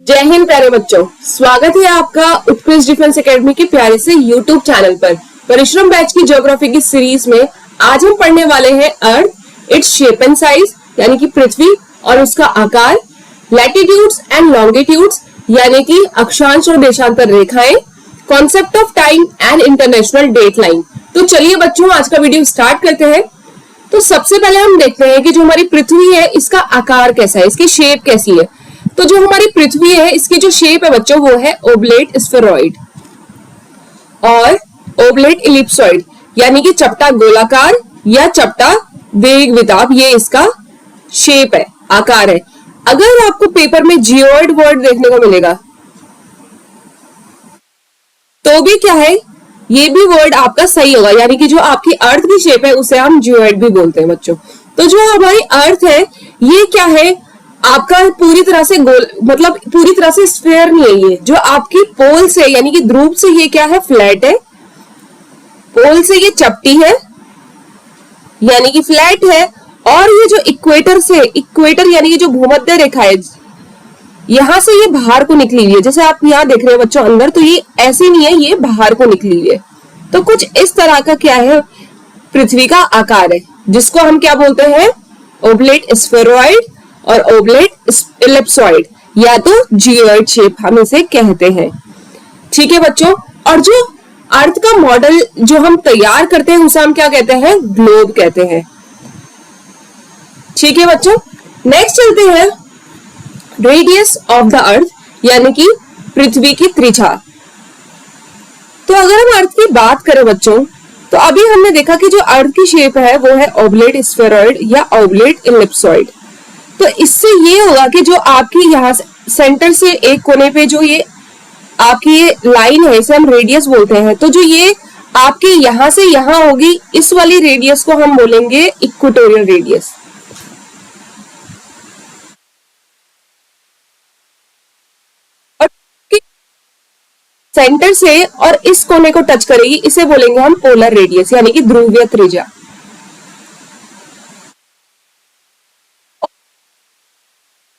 जय हिंद प्यारे बच्चों, स्वागत है आपका उत्कृष्ट डिफेंस एकेडमी के प्यारे से यूट्यूब चैनल पर। परिश्रम बैच की ज्योग्राफी की सीरीज में आज हम पढ़ने वाले हैं अर्थ, इट्स शेप एंड साइज यानी कि पृथ्वी और उसका आकार, लैटिट्यूड्स एंड लॉन्गिट्यूड्स यानी कि अक्षांश और देशांतर रेखाएं, concept of time and international date line. तो चलिए बच्चों, आज का वीडियो स्टार्ट करते हैं। तो सबसे पहले हम देखते हैं कि जो हमारी पृथ्वी है इसका आकार कैसा है, इसकी शेप कैसी है। तो जो हमारी पृथ्वी है इसकी जो शेप है बच्चों वो है ओब्लेट स्फेरॉइड और ओब्लेट इलिप्सॉइड यानी कि चपटा गोलाकार या चपटा दीर्घवृत्ताभ, ये इसका शेप है, आकार है। अगर आपको पेपर में जियोइड वर्ड देखने को मिलेगा तो भी क्या है, ये भी वर्ड आपका सही होगा, यानी कि जो आपकी अर्थ की शेप है उसे हम जियोइड भी बोलते हैं बच्चों। तो जो हमारी अर्थ है ये क्या है, आपका पूरी तरह से गोल, मतलब पूरी तरह से स्फीयर नहीं है। ये जो आपकी पोल से यानी कि ध्रुव से ये क्या है, फ्लैट है। पोल से ये चपटी है यानी कि फ्लैट है। और ये जो इक्वेटर से, इक्वेटर यानी कि जो भूमध्य रेखा है, यहां से ये बाहर को निकली हुई है। जैसे आप यहाँ देख रहे हो बच्चों अंदर, तो ये ऐसी नहीं है, ये बाहर को निकली हुई है। तो कुछ इस तरह का क्या है पृथ्वी का आकार है, जिसको हम क्या बोलते हैं, ओब्लेट स्फेरॉइड और ओब्लेट इलिप्सॉइड या तो जियोइड शेप हम इसे कहते हैं। ठीक है बच्चों। और जो अर्थ का मॉडल जो हम तैयार करते हैं उसे हम क्या कहते हैं, ग्लोब कहते हैं। ठीक है बच्चों। नेक्स्ट चलते हैं रेडियस ऑफ द अर्थ यानी कि पृथ्वी की त्रिज्या। तो अगर हम अर्थ की बात करें बच्चों, तो अभी हमने देखा कि जो अर्थ की शेप है वो है ओब्लेट स्फेरॉइड या ओब्लेट इलिप्सॉइड। तो इससे ये होगा कि जो आपकी यहाँ सेंटर से एक कोने पे जो ये आपकी ये लाइन है, इसे हम रेडियस बोलते हैं। तो जो ये आपकी यहां से यहां होगी, इस वाली रेडियस को हम बोलेंगे इक्वेटोरियल रेडियस। और सेंटर से और इस कोने को टच करेगी, इसे बोलेंगे हम पोलर रेडियस यानी कि ध्रुवीय त्रिज्या।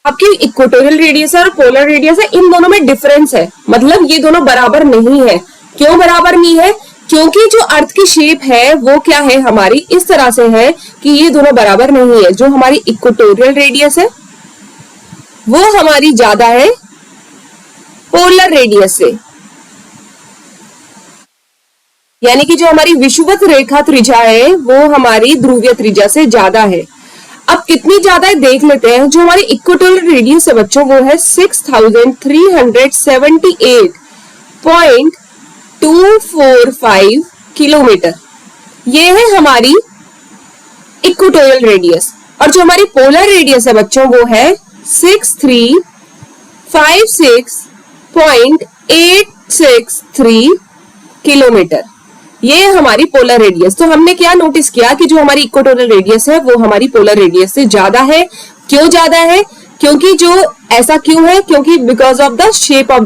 आपकी इक्वेटोरियल रेडियस है और पोलर रेडियस है, इन दोनों में डिफरेंस है, मतलब ये दोनों बराबर नहीं है। क्यों बराबर नहीं है? क्योंकि जो अर्थ की शेप है वो क्या है हमारी इस तरह से है कि ये दोनों बराबर नहीं है। जो हमारी इक्वेटोरियल रेडियस है वो हमारी ज्यादा है पोलर रेडियस से, यानी कि जो हमारी विषुवत रेखा त्रिज्या है वो हमारी ध्रुवीय त्रिज्या से ज्यादा है। अब कितनी ज्यादा है देख लेते हैं। जो हमारी इक्वेटोरियल रेडियस है बच्चों वो है 6378.245 किलोमीटर, ये है हमारी इक्वेटोरियल रेडियस। और जो हमारी पोलर रेडियस है बच्चों वो है 6356.863 किलोमीटर, ये हमारी पोलर रेडियस। तो हमने क्या नोटिस किया कि जो हमारी इक्वेटोरियल रेडियस है वो हमारी पोलर रेडियस से ज्यादा है। क्यों ज्यादा है? क्योंकि जो ऐसा क्यों है, क्योंकि because of the shape of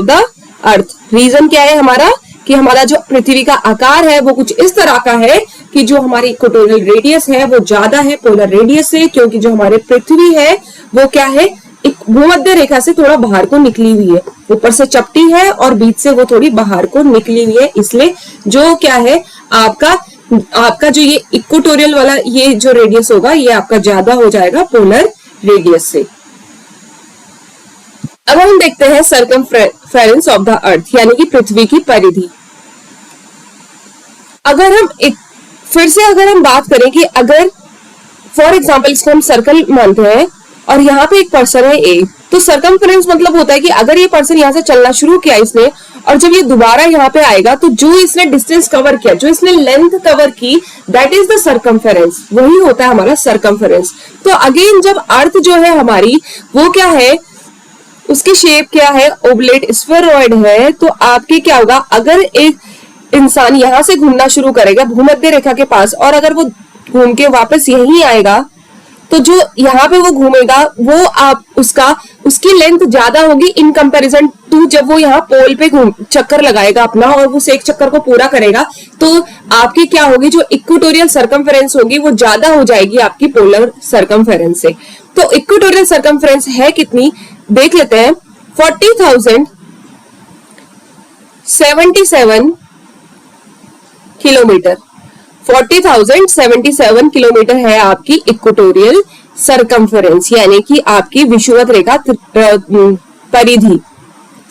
the earth. Reason क्या है हमारा, कि हमारा जो पृथ्वी का आकार है वो कुछ इस तरह का है कि जो हमारी इक्वेटोरियल रेडियस है वो ज्यादा है पोलर रेडियस से, क्योंकि जो हमारे पृथ्वी है वो क्या है, भूमध्य रेखा से थोड़ा बाहर को निकली हुई है, ऊपर से चपटी है और बीच से वो थोड़ी बाहर को निकली हुई है। इसलिए जो क्या है आपका जो ये इक्वेटोरियल वाला ये जो रेडियस होगा ये आपका ज्यादा हो जाएगा पोलर रेडियस से। अब हम देखते हैं सर्कमफेरेंस ऑफ द अर्थ यानी कि पृथ्वी की परिधि। अगर हम अगर हम बात करें कि अगर फॉर एग्जाम्पल इसको हम सर्कल मानते हैं और यहाँ पे एक पर्सन है ए, तो सर्कमफेरेंस मतलब होता है कि अगर ये पर्सन यहाँ से चलना शुरू किया इसने और जब ये दोबारा यहाँ पे आएगा तो जो इसने डिस्टेंस कवर किया, जो इसने लेंथ कवर की, दैट इज द सर्कमफेरेंस, वही होता है हमारा सर्कमफेरेंस। तो अगेन जब अर्थ जो है हमारी वो क्या है, उसकी शेप क्या है, ओब्लेट स्फेरॉइड है। तो आपके क्या होगा, अगर एक इंसान यहाँ से घूमना शुरू करेगा भूमध्य रेखा के पास और अगर वो घूम के वापस यहीं आएगा तो जो यहाँ पे वो घूमेगा वो आप उसकी लेंथ ज्यादा होगी इन कंपैरिजन टू जब वो यहाँ पोल पे चक्कर लगाएगा अपना और उस एक चक्कर को पूरा करेगा, तो आपकी क्या होगी, जो इक्वेटोरियल सर्कमफेरेंस होगी वो ज्यादा हो जाएगी आपकी पोलर सर्कमफेरेंस से। तो इक्वेटोरियल सर्कमफेरेंस है कितनी, देख लेते हैं 40,077 किलोमीटर। 40,077 किलोमीटर है आपकी इक्वेटोरियल सरकमफरेंस, यानी कि आपकी विषुवत रेखा परिधि,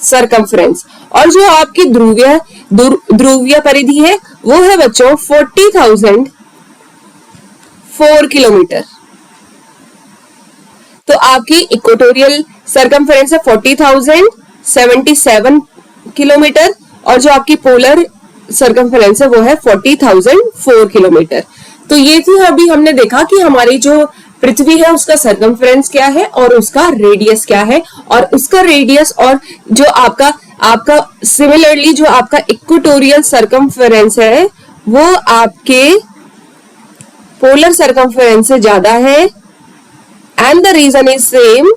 सरकमफरेंस। और जो आपकी ध्रुवीय परिधि है वो है बच्चों 40,004 किलोमीटर। तो आपकी इक्वेटोरियल सरकमफरेंस है 40,077 किलोमीटर और जो आपकी पोलर सरकमफरेंस है वो है 40,004 किलोमीटर। तो ये थी अभी हमने देखा कि हमारी जो पृथ्वी है उसका सरकमफरेंस क्या है और उसका रेडियस क्या है, और उसका रेडियस और जो आपका सिमिलरली जो आपका इक्वेटोरियल सरकमफरेंस है वो आपके पोलर सरकमफरेंस से ज्यादा है। And the reason is same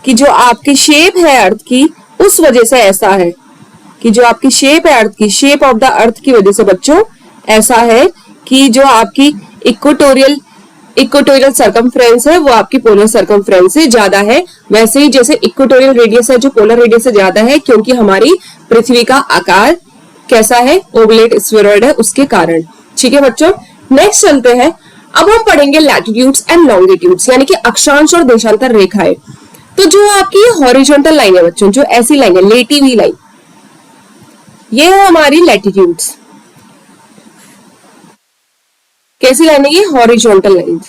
कि जो आपकी शेप है अर्थ की उस वजह से ऐसा है कि जो आपकी शेप है अर्थ की, शेप ऑफ द अर्थ की वजह से बच्चों ऐसा है कि जो आपकी इक्वेटोरियल सरकमफ्रेंस है वो आपकी पोलर सरकमफ्रेंस से ज्यादा है। वैसे ही जैसे इक्वेटोरियल रेडियस है जो पोलर रेडियस से ज्यादा है, क्योंकि हमारी पृथ्वी का आकार कैसा है, ओवलेट स्फीरॉइड है, उसके कारण। ठीक है बच्चों, नेक्स्ट चलते हैं। अब हम पढ़ेंगे लैटिट्यूड्स एंड लॉन्गिट्यूड्स, यानी कि अक्षांश और देशांतर रेखाएं। तो जो आपकी हॉरिजॉन्टल लाइन है बच्चों, जो ऐसी लाइन है, लेटी हुई लाइन, ये है हमारी लैटिट्यूड्स। कैसी लाइन है ये? Horizontal line.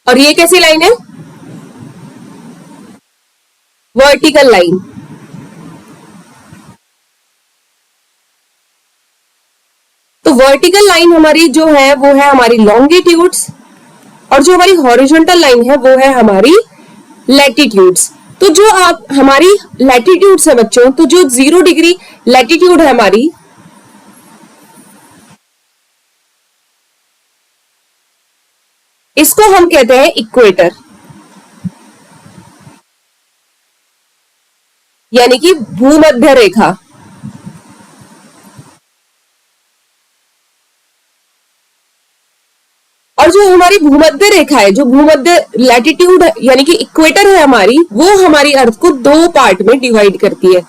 और ये कैसी लाइन है? Vertical line. तो वर्टिकल लाइन हमारी जो है वो है हमारी लॉन्गिट्यूड्स, और जो हमारी हॉरिजॉन्टल लाइन है वो है हमारी लैटिट्यूड्स। तो जो आप हमारी लैटिट्यूड्स है बच्चों, तो जो 0 डिग्री लैटिट्यूड है हमारी, इसको हम कहते हैं इक्वेटर, यानी कि भूमध्य रेखा। और जो हमारी भूमध्य रेखा है, जो भूमध्य लैटिट्यूड यानी कि इक्वेटर है हमारी, वो हमारी अर्थ को 2 पार्ट में डिवाइड करती है।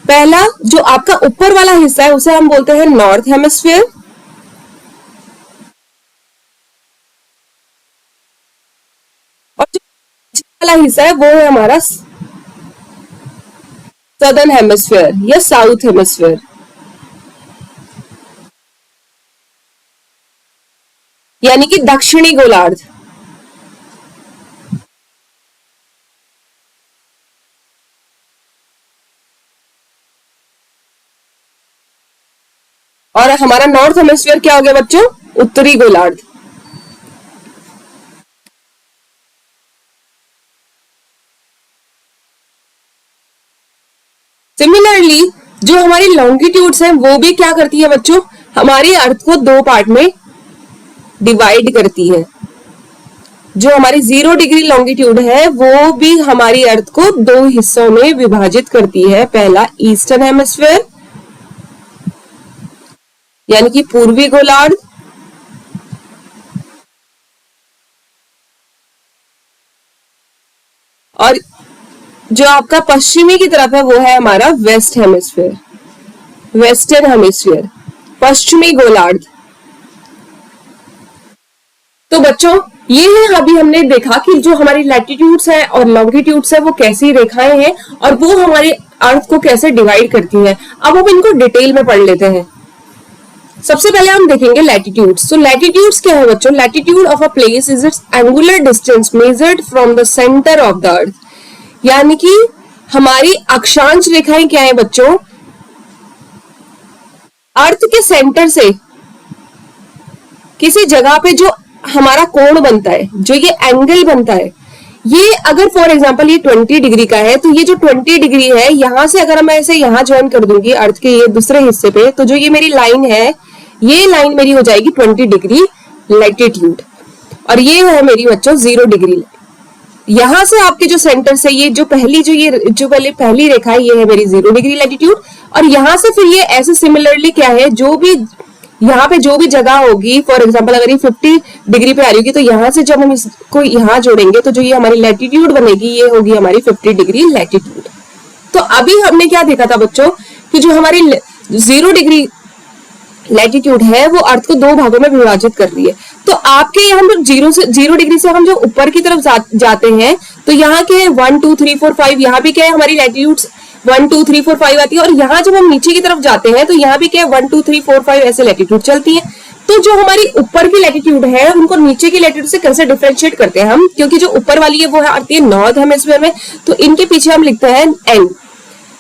पहला जो आपका ऊपर वाला हिस्सा है उसे हम बोलते हैं नॉर्थ हेमिस्फीयर, और जो वाला हिस्सा है वो है हमारा सदर्न हेमिस्फीयर या साउथ हेमिस्फीयर। यानी कि दक्षिणी गोलार्ध। और हमारा नॉर्थ हेमिस्फीयर क्या हो गया बच्चों? उत्तरी गोलार्ध। सिमिलरली जो हमारी लॉन्गिट्यूड्स हैं वो भी क्या करती है बच्चों? हमारी अर्थ को 2 पार्ट में डिवाइड करती है। जो हमारी 0 डिग्री लॉन्गिट्यूड है वो भी हमारी अर्थ को 2 हिस्सों में विभाजित करती है। पहला ईस्टर्न हेमिस्फीयर यानी कि पूर्वी गोलार्ध, और जो आपका पश्चिमी की तरफ है वो है हमारा वेस्ट हेमिस्फीयर, वेस्टर्न हेमिस्फीयर, पश्चिमी गोलार्ध। तो बच्चों ये है, अभी हमने देखा कि जो हमारी लैटिट्यूड्स है और लॉन्गिट्यूड्स है वो कैसी रेखाएं हैं और वो हमारे अर्थ को कैसे डिवाइड करती हैं। अब हम इनको डिटेल में पढ़ लेते हैं। सबसे पहले हम देखेंगे लैटिट्यूड्स। तो लैटिट्यूड्स क्या है बच्चों? Latitude of a place is it's angular distance measured from the centre of the अर्थ। यानी कि हमारी अक्षांश रेखाएं क्या है बच्चों? अर्थ के सेंटर से किसी जगह पे जो हमारा कोण बनता है, जो ये एंगल बनता है, ये अगर फॉर एग्जांपल ये 20 डिग्री का है, तो ये जो 20 डिग्री है यहां से अगर मैं इसे यहां ज्वाइन कर दूंगी अर्थ के ये दूसरे हिस्से पे, तो जो ये मेरी लाइन है, ये लाइन मेरी हो जाएगी 20 डिग्री लैटिट्यूड, और ये है मेरी बच्चों 0 डिग्री। यहां से आपके जो सेंटर से ये जो पहली रेखा है ये है मेरी 0 डिग्री लैटिट्यूड, और यहां से फिर ये ऐसे सिमिलरली क्या है, जो भी यहाँ पे जो भी जगह होगी, फॉर एग्जाम्पल अगर ये 50 डिग्री पे आ रही होगी, तो यहाँ से जब हम इसको यहाँ जोड़ेंगे तो जो ये हमारी लैटिट्यूड बनेगी ये होगी हमारी 50 डिग्री लैटिट्यूड। तो अभी हमने क्या देखा था बच्चों कि जो हमारी 0 डिग्री लैटिट्यूड है वो अर्थ को 2 भागों में विभाजित कर रही है। तो आपके यहाँ जीरो डिग्री से हम जो ऊपर की तरफ जाते हैं तो यहाँ के 1 2 3 4 5 यहाँ भी क्या है हमारी लैटिट्यूड 1 2 3 4 5 आती है, और यहाँ जब हम नीचे की तरफ जाते हैं तो यहाँ भी क्या है 1 2 3 4 5 ऐसे लैटिट्यूड चलती है। तो जो हमारी ऊपर की लैटिट्यूड है उनको नीचे की लैटिट्यूड से कैसे डिफरेंशिएट करते हैं हम, क्योंकि जो ऊपर वाली है वो आती है नॉर्थ हेमिस्फीयर में, तो इनके पीछे हम लिखते हैं एन,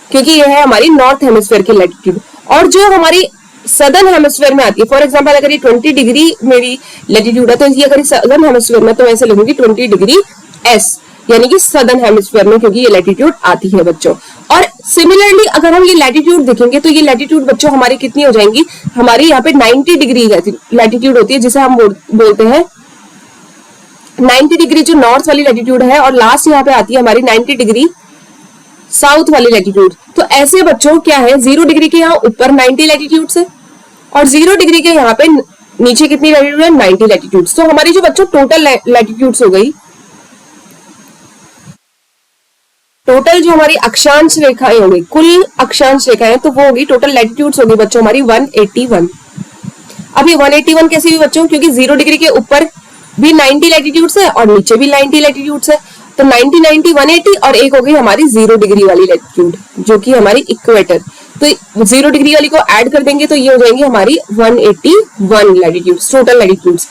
क्योंकि यह है हमारी नॉर्थ हेमिस्फीयर की लैटिट्यूड। और जो हमारी सदर्न हेमिस्फीयर में आती है, फॉर एग्जांपल अगर ये 20 डिग्री मेरी लैटिट्यूड है तो ये अगर सदर्न हेमिस्फीयर में तो ऐसे लिखूंगी 20 डिग्री एस, यानी कि सदर्न हेमिस्फीयर में, क्योंकि ये लैटिट्यूड आती है बच्चों। और सिमिलरली अगर हम ये लैटिट्यूड देखेंगे तो ये लैटिट्यूड बच्चों हमारी कितनी हो जाएंगी, हमारी यहाँ पे 90 डिग्री लैटिट्यूड होती है, जिसे हम बोलते हैं 90 डिग्री जो नॉर्थ वाली लैटिट्यूड है, और लास्ट यहाँ पे आती है हमारी 90 डिग्री साउथ वाली लैटिट्यूड। तो ऐसे बच्चों क्या है 0 डिग्री के यहाँ ऊपर 90 लैटिट्यूड है और 0 डिग्री के यहाँ पे नीचे कितनी लैटिट्यूड है 90 लैटिट्यूड। तो हमारी जो बच्चों टोटल लैटिट्यूड्स हो गई, टोटल जो हमारी अक्षांश रेखाएं होगी, कुल अक्षांश रेखाएं, तो वो होगी टोटल लैटिट्यूड्स होगी बच्चों हमारी 181। अब ये 181 कैसे भी बच्चों, क्योंकि 0 डिग्री के ऊपर भी 90 लैटिट्यूड्स है और नीचे भी 90 लैटिट्यूड्स है, तो 90 90 180 और एक हो गई हमारी 0 डिग्री वाली लैटिट्यूड जो कि हमारी इक्वेटर। तो 0 डिग्री वाली को ऐड कर देंगे तो ये हो जाएंगी हमारी 181 latitudes, total latitudes.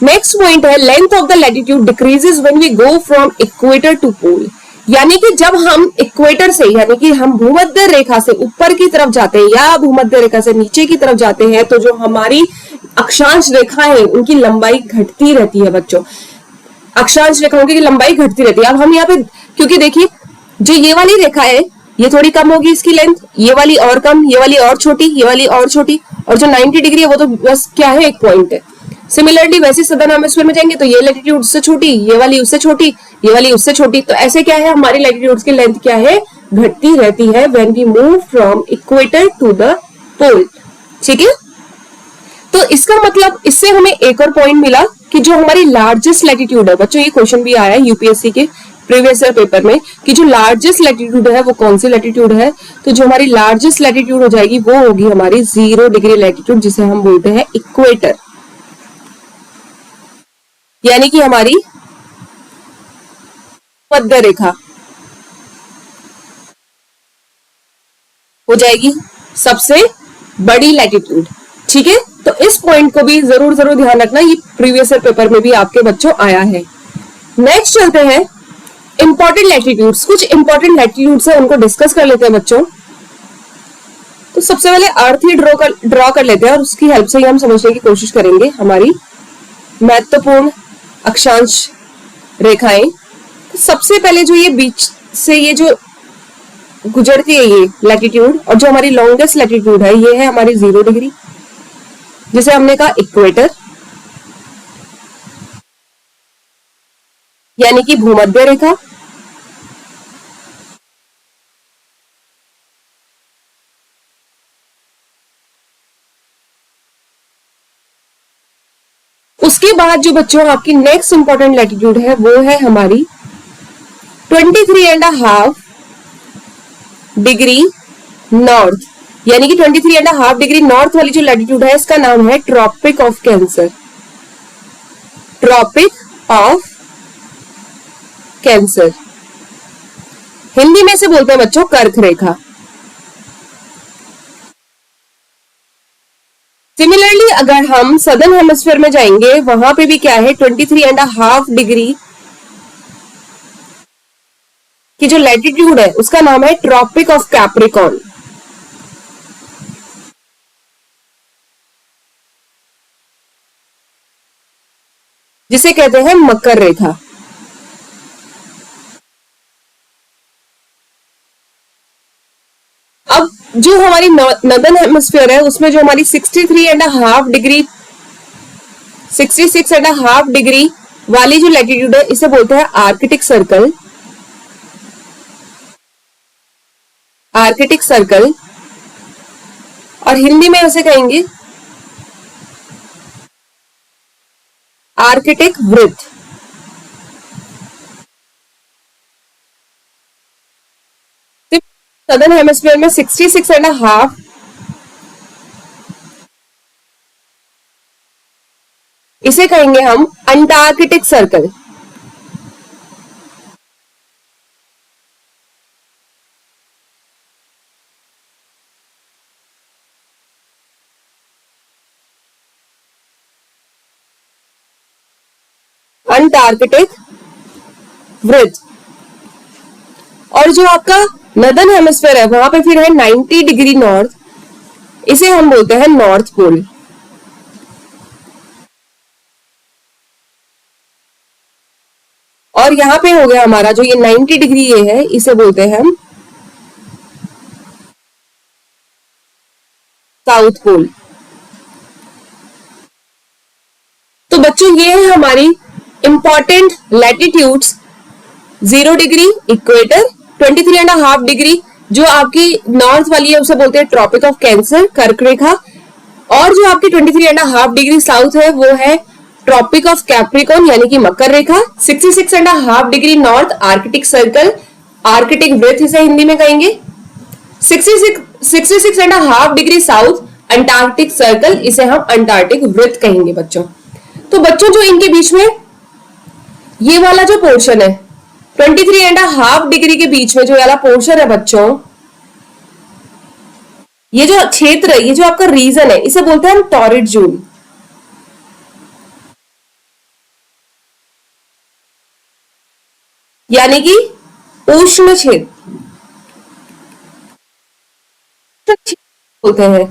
Next point है length of the latitude decreases when we go from equator to pole, यानी कि जब हम इक्वेटर से यानी कि हम भूमध्य रेखा से ऊपर की तरफ जाते हैं या भूमध्य रेखा से नीचे की तरफ जाते हैं तो जो हमारी अक्षांश रेखाएं उनकी लंबाई घटती रहती है बच्चों, अक्षांश रेखाओं की लंबाई घटती रहती है। अब हम यहाँ पे क्योंकि देखिए जो ये वाली रेखा है ये थोड़ी कम होगी इसकी लेंथ, ये वाली और कम, ये वाली और छोटी, ये वाली और छोटी, और जो 90 डिग्री है वो तो बस क्या है एक पॉइंट है। सिमिलरली वैसे सदर्न हेमिस्फीयर में जाएंगे तो ये लैटिट्यूड उससे छोटी, ये वाली उससे छोटी, ये वाली उससे छोटी, तो ऐसे क्या है हमारी लैटिट्यूड्स की लेंथ क्या है घटती रहती है when we move from equator to the pole. ठीक है, तो इसका मतलब इससे हमें एक और पॉइंट मिला कि जो हमारी लार्जेस्ट लैटिट्यूड है बच्चों, ये क्वेश्चन भी आया है यूपीएससी के प्रीवियस ईयर पेपर में कि जो लार्जेस्ट लैटिट्यूड है वो कौन सी लैटिट्यूड है, तो जो हमारी लार्जेस्ट लैटिट्यूड हो जाएगी वो होगी हमारी 0 डिग्री लैटिट्यूड, जिसे हम बोलते हैं इक्वेटर, यानी कि हमारी मध्य रेखा हो जाएगी सबसे बड़ी लैटिट्यूड। ठीक है, तो इस पॉइंट को भी जरूर ध्यान रखना, ये प्रीवियस ईयर पेपर में भी आपके बच्चों आया है। नेक्स्ट चलते हैं इंपॉर्टेंट लैटिट्यूड्स, कुछ इंपॉर्टेंट लैटिट्यूड्स है उनको डिस्कस कर लेते हैं बच्चों। तो सबसे पहले अर्थ ही ड्रॉ कर लेते हैं और उसकी हेल्प से ही हम समझने की कोशिश करेंगे हमारी महत्वपूर्ण अक्षांश रेखाएं। तो सबसे पहले जो ये बीच से ये जो गुजरती है ये लैटिट्यूड, और जो हमारी लॉन्गेस्ट लैटिट्यूड है ये है हमारी 0 डिग्री, जिसे हमने कहा इक्वेटर, यानी कि भूमध्य रेखा। उसके बाद जो बच्चों आपकी नेक्स्ट इंपॉर्टेंट लैटिट्यूड है वो है हमारी 23.5 डिग्री नॉर्थ, यानी कि 23.5 डिग्री नॉर्थ वाली जो लैटिट्यूड है इसका नाम है Tropic of Cancer, Tropic of Cancer, Hindi में से बोलते हैं बच्चों कर्क रेखा। सिमिलरली अगर हम सदर्न हेमिस्फीयर में जाएंगे वहां पे भी क्या है 23.5 डिग्री की जो लैटिट्यूड है उसका नाम है ट्रॉपिक ऑफ कैप्रिकॉर्न, जिसे कहते हैं मकर रेखा। अब जो हमारी नॉर्दर्न हेमिस्फीयर है उसमें जो हमारी 63.5 डिग्री 66.5 डिग्री वाली जो लैटिट्यूड है इसे बोलते हैं आर्कटिक सर्कल, आर्कटिक सर्कल, और हिंदी में उसे कहेंगे आर्कटिक वृत्त। सदर्न हेमिस्फीयर में 66.5 इसे कहेंगे हम अंटार्कटिक सर्कल। अंटार्कटिक वृत्त। और जो आपका नदर्न हेमिस्फीयर है वहां पे फिर है 90 डिग्री नॉर्थ, इसे हम बोलते हैं नॉर्थ पोल। और यहां पे हो गया हमारा जो ये 90 डिग्री ये है, इसे बोलते हैं हम साउथ पोल। तो बच्चों ये है हमारी important latitudes. 0 degree equator, 23.5 degree जो आपकी नॉर्थ वाली है उसे बोलते हैं ट्रॉपिक ऑफ कैंसर, कर्क रेखा। और जो आपकी 23.5 डिग्री साउथ है वो है ट्रॉपिक ऑफ कैप्रिकॉर्न यानी कि मकर रेखा। 66.5 degree north Arctic circle, Arctic वृत्त इसे हिंदी में कहेंगे। 66.5 डिग्री साउथ अंटार्कटिक सर्कल, इसे हम अंटार्कटिक वृत्त कहेंगे बच्चों। तो बच्चों जो इनके बीच में ये वाला जो पोर्शन है 23.5 डिग्री के बीच में जो वाला पोर्शन है बच्चों, ये जो क्षेत्र है, ये जो आपका रीजन है, इसे बोलते हैं हम टॉरिड जोन। यानी कि उष्ण क्षेत्र होते हैं।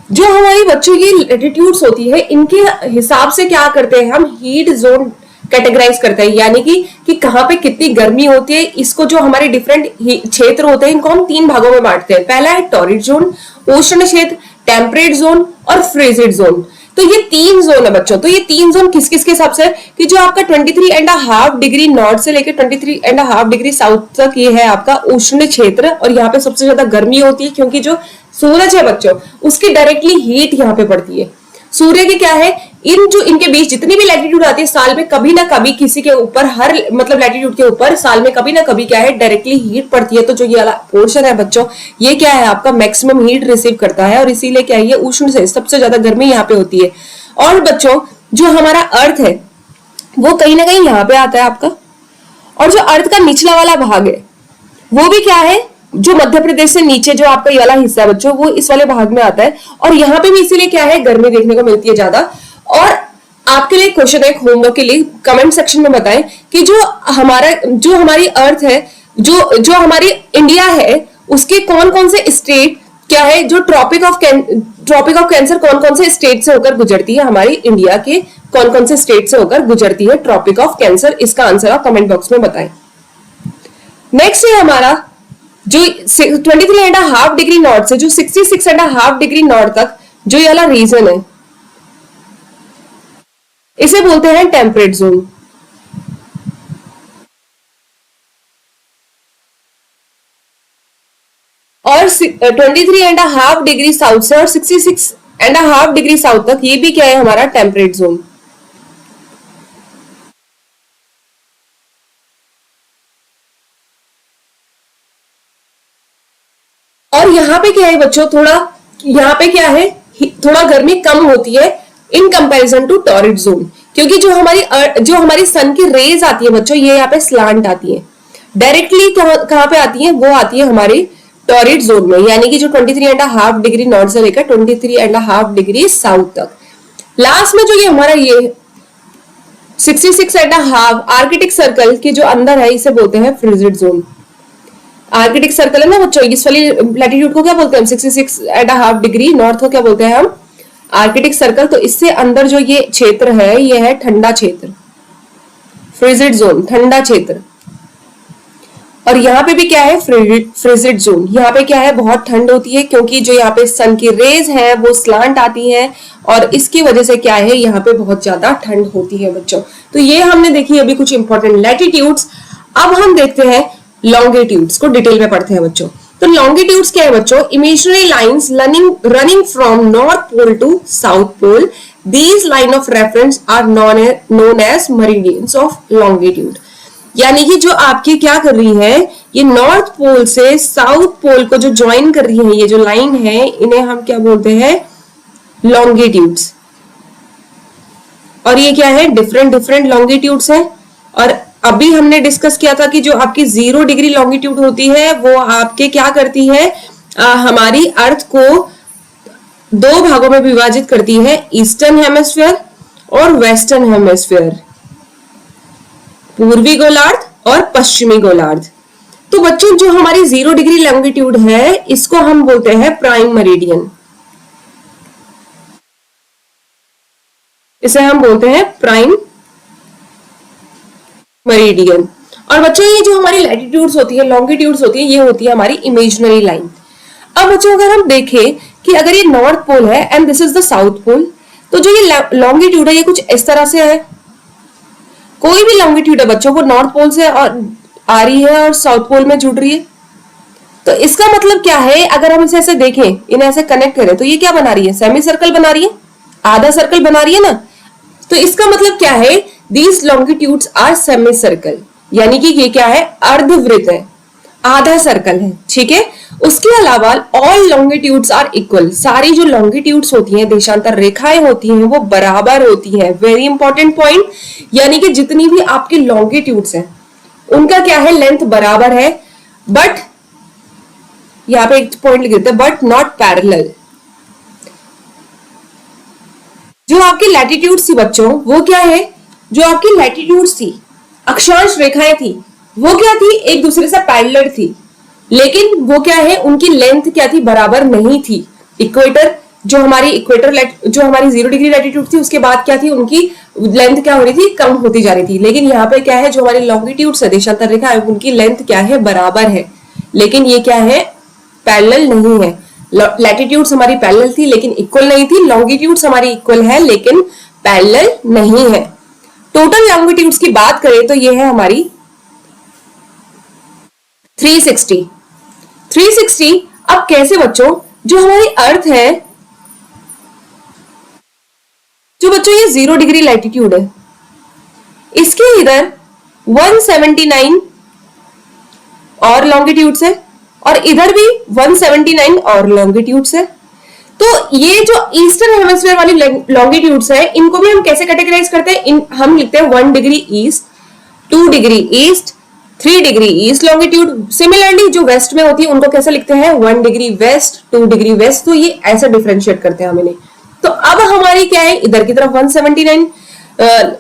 जो हमारी बच्चों की लैटिट्यूड्स होती है इनके हिसाब से क्या करते हैं हम हीट जोन कैटेगराइज करते हैं, यानी कि कहां पे कितनी गर्मी होती है। इसको जो हमारे डिफरेंट क्षेत्र होते हैं इनको हम 3 भागों में बांटते हैं। पहला है टॉरिड जोन, उष्ण क्षेत्र, टेम्परेट जोन और फ्रीजिड जोन। तो ये 3 जोन है बच्चों। तो ये 3 जोन किस किस के हिसाब से, कि जो आपका 23.5 डिग्री नॉर्थ से लेकर 23.5 डिग्री साउथ तक ये है आपका उष्ण क्षेत्र। और यहाँ पे सबसे ज्यादा गर्मी होती है क्योंकि जो सूरज है बच्चों उसकी डायरेक्टली हीट यहाँ पे पड़ती है। सूर्य की क्या है, इनके बीच जितनी भी लैटिट्यूड आती है साल में कभी ना कभी किसी के ऊपर, हर मतलब लैटिट्यूड के ऊपर साल में कभी ना कभी क्या है डायरेक्टली हीट पड़ती है। तो जो ये वाला पोर्शन है बच्चों ये क्या है आपका मैक्सिमम हीट रिसीव करता है और इसीलिए क्या है ये उष्ण से सबसे ज्यादा गर्मी यहाँ पे होती है। और बच्चों जो हमारा अर्थ है वो कहीं ना कहीं यहाँ पे आता है आपका। और जो अर्थ का निचला वाला भाग है वो भी क्या है, जो मध्य प्रदेश से नीचे जो आपका ये वाला हिस्सा है बच्चों वो इस वाले भाग में आता है। और यहाँ पे भी इसीलिए क्या है गर्मी देखने को मिलती है ज्यादा। और आपके लिए क्वेश्चन है होमवर्क के लिए, कमेंट सेक्शन में बताएं कि जो हमारी अर्थ है, जो हमारी इंडिया है उसके कौन कौन से स्टेट क्या है, जो ट्रॉपिक ऑफ कैंसर कौन कौन से स्टेट से होकर गुजरती है, हमारी इंडिया के कौन कौन से स्टेट से होकर गुजरती है ट्रॉपिक ऑफ कैंसर। इसका आंसर आप कमेंट बॉक्स में बताएं। नेक्स्ट है हमारा जो 23.5 डिग्री नॉर्थ से जो 66.5 डिग्री नॉर्थ तक जो ये वाला रीजन है इसे बोलते हैं टेम्परेट जोन। और 23.5 डिग्री साउथ से और 66.5 डिग्री साउथ तक ये भी क्या है हमारा टेम्परेट जोन। और यहाँ पे क्या है बच्चों, यहाँ पे क्या है थोड़ा गर्मी कम होती है in comparison to torrid zone, क्योंकि जो हमारी सन की रेज आती है बच्चों ये यहाँ पे स्लांट आती है। डायरेक्टली कहाँ पे आती है, वो आती है हमारी टॉरिड जोन में, यानी कि जो 23.5 डिग्री नॉर्थ से लेकर 23.5 डिग्री साउथ तक। लास्ट में जो ये हमारा ये 66.5 आर्कटिक सर्कल के जो अंदर है इसे बोलते हैं फ्रिजिड जोन। आर्कटिक सर्कल है ना बच्चों, इस वाली लैटिट्यूड को क्या बोलते हैं हम, 66.5 डिग्री नॉर्थ को क्या बोलते हैं हम आर्कटिक सर्कल। तो इससे अंदर जो ये क्षेत्र है ये है ठंडा क्षेत्र, फ्रिजिड जोन, ठंडा क्षेत्र। और यहाँ पे भी क्या है फ्रिजिड जोन, यहाँ पे क्या है बहुत ठंड होती है क्योंकि जो यहाँ पे सन की रेज है वो स्लांट आती है और इसकी वजह से क्या है यहाँ पे बहुत ज्यादा ठंड होती है बच्चों। तो ये हमने देखी अभी कुछ इंपॉर्टेंट लैटिट्यूड्स। अब हम देखते हैं लॉन्गिट्यूड्स को डिटेल में पढ़ते हैं बच्चों। तो लॉन्गिट्यूड्स क्या है बच्चों? Imaginary lines running from north pole to south pole. These line of reference are known as meridians of longitude. यानी कि जो आपकी क्या कर रही है, ये नॉर्थ पोल से साउथ पोल को जो ज्वाइन कर रही है, ये जो लाइन है, इन्हें हम क्या बोलते हैं? लॉन्गिट्यूड्स. और ये क्या है? डिफरेंट डिफरेंट लॉन्गिट्यूड्स है. और अभी हमने डिस्कस किया था कि जो आपकी 0 डिग्री लॉन्गिट्यूड होती है वो आपके क्या करती है, हमारी अर्थ को 2 भागों में विभाजित करती है, ईस्टर्न हेमिस्फीयर और वेस्टर्न हेमिस्फीयर, पूर्वी गोलार्ध और पश्चिमी गोलार्ध. तो बच्चों जो हमारी 0 डिग्री लॉन्गिट्यूड है इसको हम बोलते हैं प्राइम मेरिडियन. इसे हम बोलते हैं प्राइम मेरिडियन. और बच्चों ये जो हमारी लैटिट्यूड्स होती है, लॉन्गिट्यूड्स होती है, ये होती है हमारी इमेजिनरी लाइन. अब बच्चों अगर हम देखें कि अगर ये नॉर्थ पोल है and this is the south pole, तो जो ये लॉन्गिट्यूड है ये कुछ इस तरह से है. कोई भी लॉन्गिट्यूड है बच्चों, वो नॉर्थ पोल से आ रही है और साउथ पोल में जुड़ रही है. तो इसका मतलब क्या है? अगर हम इसे ऐसे देखें, इन्हें ऐसे कनेक्ट करें, तो ये क्या बना रही है? सेमी सर्कल बना रही है, आधा सर्कल बना रही है ना. तो इसका मतलब क्या है? These longitudes are semicircle, यानी कि ये क्या है? अर्धवृत्त है, आधा सर्कल है. ठीक है. उसके अलावा ऑल लॉन्गिट्यूड्स आर इक्वल. सारी जो लॉन्गिट्यूड्स होती हैं, देशांतर रेखाएं होती हैं, वो बराबर होती हैं. Very important point. यानी कि जितनी भी आपकी लॉन्गिट्यूड्स हैं उनका क्या है? लेंथ बराबर है. बट यहां पे एक पॉइंट लिख देते हैं, बट नॉट पैरेलल. जो आपकी लैटिट्यूड थी बच्चों, वो क्या है? जो आपकी लैटिट्यूड थी, अक्षांश रेखाएं थी, वो क्या थी? एक दूसरे से पैरेलल थी. लेकिन वो क्या है? उनकी लेंथ क्या थी? बराबर नहीं थी. इक्वेटर जो हमारी 0 डिग्री लैटिट्यूड थी, उसके बाद क्या थी? उनकी लेंथ क्या हो रही थी? कम होती जा रही थी. लेकिन यहाँ पे क्या है? जो हमारी लॉन्गिट्यूड है, देशांतर रेखा है, उनकी लेंथ क्या है? बराबर है. लेकिन ये क्या है? पैरेलल नहीं है. लैटिट्यूड्स हमारी पैरेलल थी लेकिन इक्वल नहीं थी. लॉन्गिट्यूड्स हमारी इक्वल है लेकिन पैरेलल नहीं है. टोटल लॉन्गिट्यूड्स की बात करें तो ये है हमारी 360. 360. अब कैसे बच्चों? जो हमारी अर्थ है, जो बच्चों ये 0 डिग्री लैटिट्यूड है, इसके इधर 179 और लॉन्गिट्यूड्स है और इधर भी 179 और लॉन्गिट्यूड्स है. तो ये जो ईस्टर्न हेमिस्फीयर वाली लॉन्गिट्यूड्स है, इनको भी हम कैसे कैटेगराइज करते हैं? हम लिखते हैं 1 degree east, 2 degree east, 3 degree east longitude. Similarly जो वेस्ट में होती है उनको कैसे लिखते हैं? 1 डिग्री वेस्ट, 2 डिग्री वेस्ट. तो ये ऐसे डिफरेंशिएट करते हैं हम इन्हें. तो अब हमारी क्या है? इधर की तरफ 179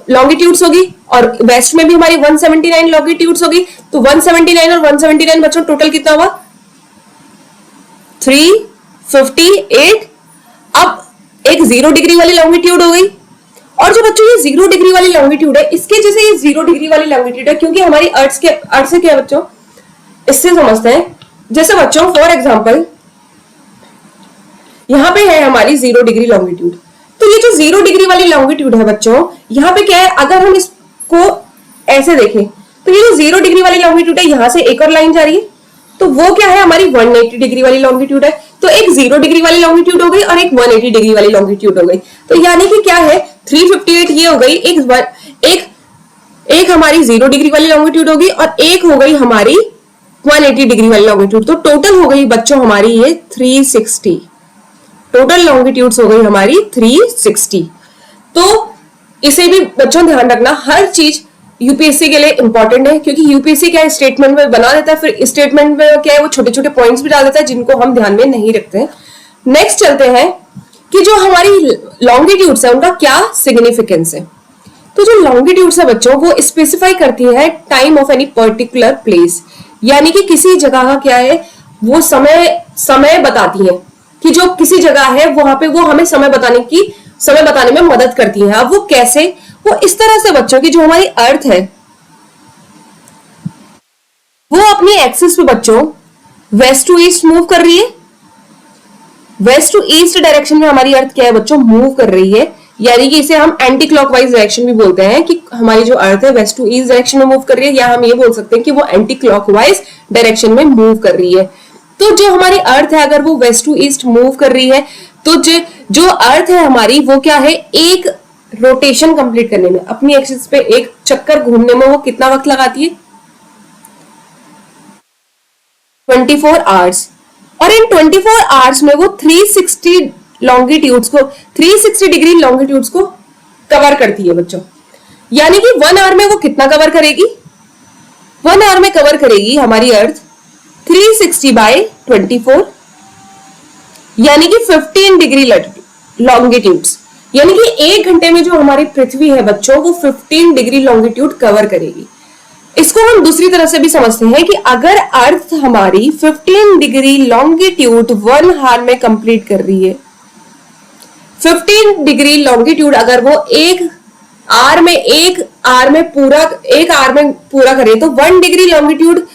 लॉन्गिट्यूड्स होगी और वेस्ट में भी हमारी 179 लॉन्गिट्यूड्स होगी. तो 179 और 179 बच्चों टोटल कितना हुआ? 358. अब एक 0 डिग्री वाली लॉन्गिट्यूड हो गई. और जो बच्चों ये 0 डिग्री वाली लॉन्गिट्यूड है, इसके जैसे ये 0 डिग्री वाली लॉन्गिट्यूड है, क्योंकि हमारी अर्थ से क्या है बच्चों? इससे समझते हैं. जैसे बच्चों फॉर एग्जांपल यहां पे है हमारी 0 डिग्री लॉन्गिट्यूड. तो ये जो 0 डिग्री वाली लॉन्गिट्यूड है बच्चों, यहाँ पे क्या है? अगर हम इसको ऐसे देखें तो ये जो 0 डिग्री वाली लॉन्गिट्यूड है, यहां से एक और लाइन जा रही है, तो वो क्या है? हमारी 180 डिग्री वाली लॉन्गिट्यूड है. तो एक 0 डिग्री वाली लॉन्गिट्यूड हो गई और एक 180 डिग्री वाली लॉन्गिट्यूड हो गई. तो यानी कि क्या है? 358 ये हो गई, एक हमारी 0 डिग्री वाली लॉन्गिट्यूड होगी और एक हो गई हमारी 180 डिग्री वाली लॉन्गिट्यूड. तो टोटल हो गई बच्चों हमारी ये 360. टोटल लॉन्गिट्यूड्स हो गई हमारी 360. तो इसे भी बच्चों ध्यान रखना, हर चीज यूपीएससी के लिए इंपॉर्टेंट है, क्योंकि यूपीएससी क्या स्टेटमेंट में बना देता है, फिर स्टेटमेंट में क्या है वो छोटे छोटे पॉइंट्स भी डाल देता है जिनको हम ध्यान में नहीं रखते हैं. नेक्स्ट चलते हैं कि जो हमारी लॉन्गिट्यूड्स है उनका क्या सिग्निफिकेंस है. तो जो लॉन्गिट्यूड्स है बच्चों, वो स्पेसिफाई करती है time of any particular place. यानी कि किसी जगह का क्या है? वो समय बताती है कि जो किसी जगह है वहां पे वो हमें समय बताने में मदद करती है. अब वो कैसे? वो इस तरह से बच्चों की जो हमारी अर्थ है वो अपनी एक्सिस पे बच्चों वेस्ट टू ईस्ट मूव कर रही है. वेस्ट टू ईस्ट डायरेक्शन में हमारी अर्थ क्या है बच्चों? मूव कर रही है. यानी कि इसे हम एंटी क्लॉकवाइज डायरेक्शन भी बोलते हैं कि हमारी जो अर्थ है वेस्ट टू ईस्ट डायरेक्शन में मूव कर रही है, या हम ये बोल सकते हैं कि वो एंटी क्लॉकवाइज डायरेक्शन में मूव कर रही है. तो जो हमारी अर्थ है अगर वो वेस्ट टू ईस्ट मूव कर रही है, तो जो अर्थ है हमारी वो क्या है, एक रोटेशन कंप्लीट करने में, अपनी एक्सिस पे एक चक्कर घूमने में वो कितना वक्त लगाती है, 24 आवर्स। और इन 24 आवर्स में वो 360 लॉन्गिट्यूड्स को, 360 डिग्री लॉन्गिट्यूड्स को कवर करती है बच्चों। यानी कि 1 आवर में वो कितना कवर करेगी, 1 आवर में कवर करेगी हमारी अर्थ 360 बाय 24, यानी कि 15 डिग्री लॉन्गिट्यूड्स। यानी कि 1 घंटे में जो हमारी पृथ्वी है बच्चों, वो 15 डिग्री लॉन्गिट्यूड कवर करेगी। इसको हम दूसरी तरह से भी समझते हैं कि अगर अर्थ हमारी 15 डिग्री लॉन्गिट्यूड 1 आवर में कंप्लीट कर रही है, 15 डिग्री लॉन्गिट्यूड अगर वो एक आवर में पूरा करे, तो 1 डिग्री लॉन्गिट्यूड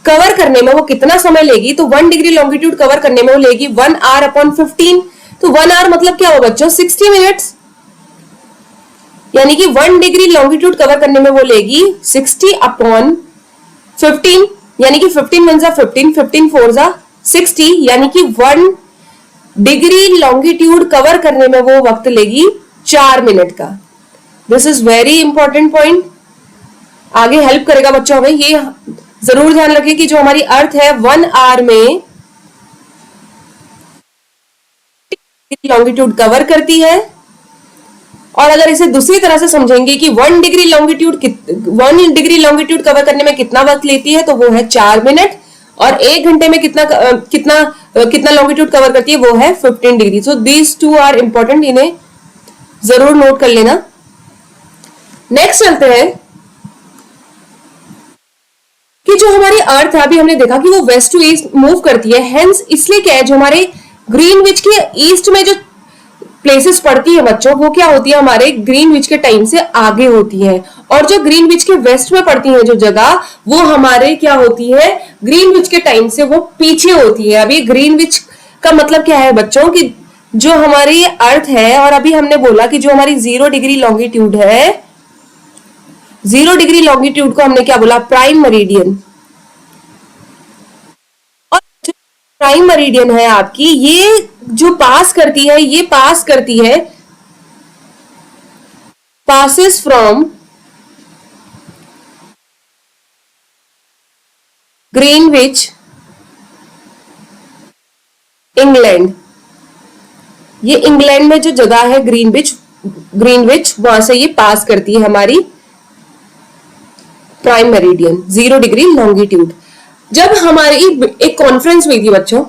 कवर करने में वो कितना समय लेगी, तो 1 डिग्री लॉन्गिट्यूड कवर करने में वो लेगी 1 आवर अपॉन 15। तो 1 आवर मतलब क्या हो बच्चों, 60 मिनट्स। यानी कि 1 डिग्री लॉन्गिट्यूड कवर करने में वो लेगी 60 अपॉन 15, यानी कि 15 1 15, 15 4 60, यानी कि 1 डिग्री लॉन्गिट्यूड कवर करने में वो वक्त लेगी 4 मिनट का। This is very important point, आगे हेल्प करेगा बच्चों हमें। ये जरूर ध्यान रखें कि जो हमारी अर्थ है 1 आवर में लॉन्गिट्यूड कवर करती है। और अगर इसे दूसरी तरह से समझेंगे कि 1 डिग्री लॉन्गिट्यूड कवर करने में कितना वक्त लेती है, तो वो है 4 मिनट। और 1 घंटे में कितना लॉन्गिट्यूड कवर करती है, वो है 15 degree. So these two are important, इन्हें जरूर नोट कर लेना। नेक्स्ट चलते हैं कि जो हमारी अर्थ है, अभी हमने देखा कि वो वेस्ट टू ईस्ट मूव करती है। हेंस इसलिए क्या है, जो हमारे ग्रीनविच के ईस्ट में जो प्लेसेस पड़ती है बच्चों, वो क्या होती है, हमारे ग्रीनविच के टाइम से आगे होती है। और जो ग्रीनविच के वेस्ट में पड़ती है जो जगह, वो हमारे क्या होती है, ग्रीनविच के टाइम से वो पीछे होती है। अभी ग्रीनविच का मतलब क्या है बच्चों, कि जो हमारी अर्थ है, और अभी हमने बोला कि जो हमारी 0 डिग्री लॉन्गिट्यूड है, 0 डिग्री लॉन्गिट्यूड को हमने क्या बोला, प्राइम मेरिडियन। और जो प्राइम मेरिडियन है आपकी, ये जो पास करती है पासिस फ्रॉम ग्रीनविच इंग्लैंड। ये इंग्लैंड में जो जगह है ग्रीनविच, वहां से ये पास करती है हमारी प्राइम मेरिडियन 0 डिग्री लॉन्गिट्यूड। जब हमारी एक कॉन्फ्रेंस हुई थी बच्चों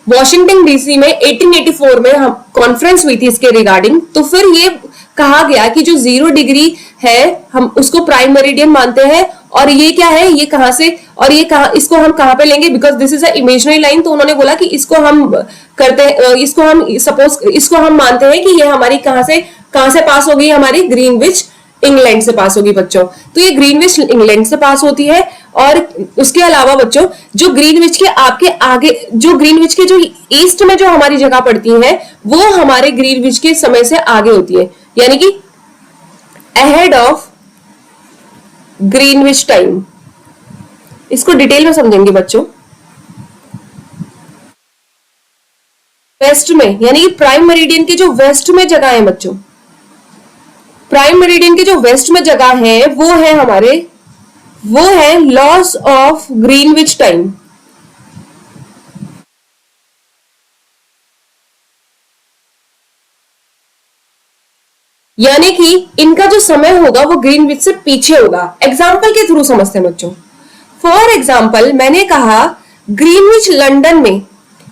वॉशिंगटन डीसी में 1884 में, हम कॉन्फ्रेंस हुई थी इसके रिगार्डिंग, तो फिर ये कहा गया कि जो 0 डिग्री है हम उसको प्राइम मेरिडियन मानते हैं। और ये क्या है, ये कहां से, और ये कहां, इसको हम कहां पे लेंगे, because this is a imaginary line. तो उन्होंने बोला कि इसको हम इसको हम मानते हैं कि ये हमारी कहां से पास हो गई, हमारी ग्रीनविच इंग्लैंड से पास होगी बच्चों। तो ये ग्रीनविच इंग्लैंड से पास होती है। और उसके अलावा बच्चों, जो ग्रीनविच के आपके आगे, जो ग्रीनविच के जो ईस्ट में जो हमारी जगह पड़ती है, वो हमारे ग्रीनविच के समय से आगे होती है, यानी कि अहेड ऑफ ग्रीनविच टाइम। इसको डिटेल में समझेंगे बच्चों। वेस्ट में, यानी कि प्राइम मेरिडियन के जो वेस्ट में जगह है बच्चों, प्राइम मेरिडियन के जो वेस्ट में जगह है, वो है लॉस ऑफ ग्रीनविच टाइम। यानी कि इनका जो समय होगा वो ग्रीनविच से पीछे होगा। एग्जाम्पल के थ्रू समझते हैं बच्चों। फॉर एग्जाम्पल, मैंने कहा ग्रीनविच लंदन में,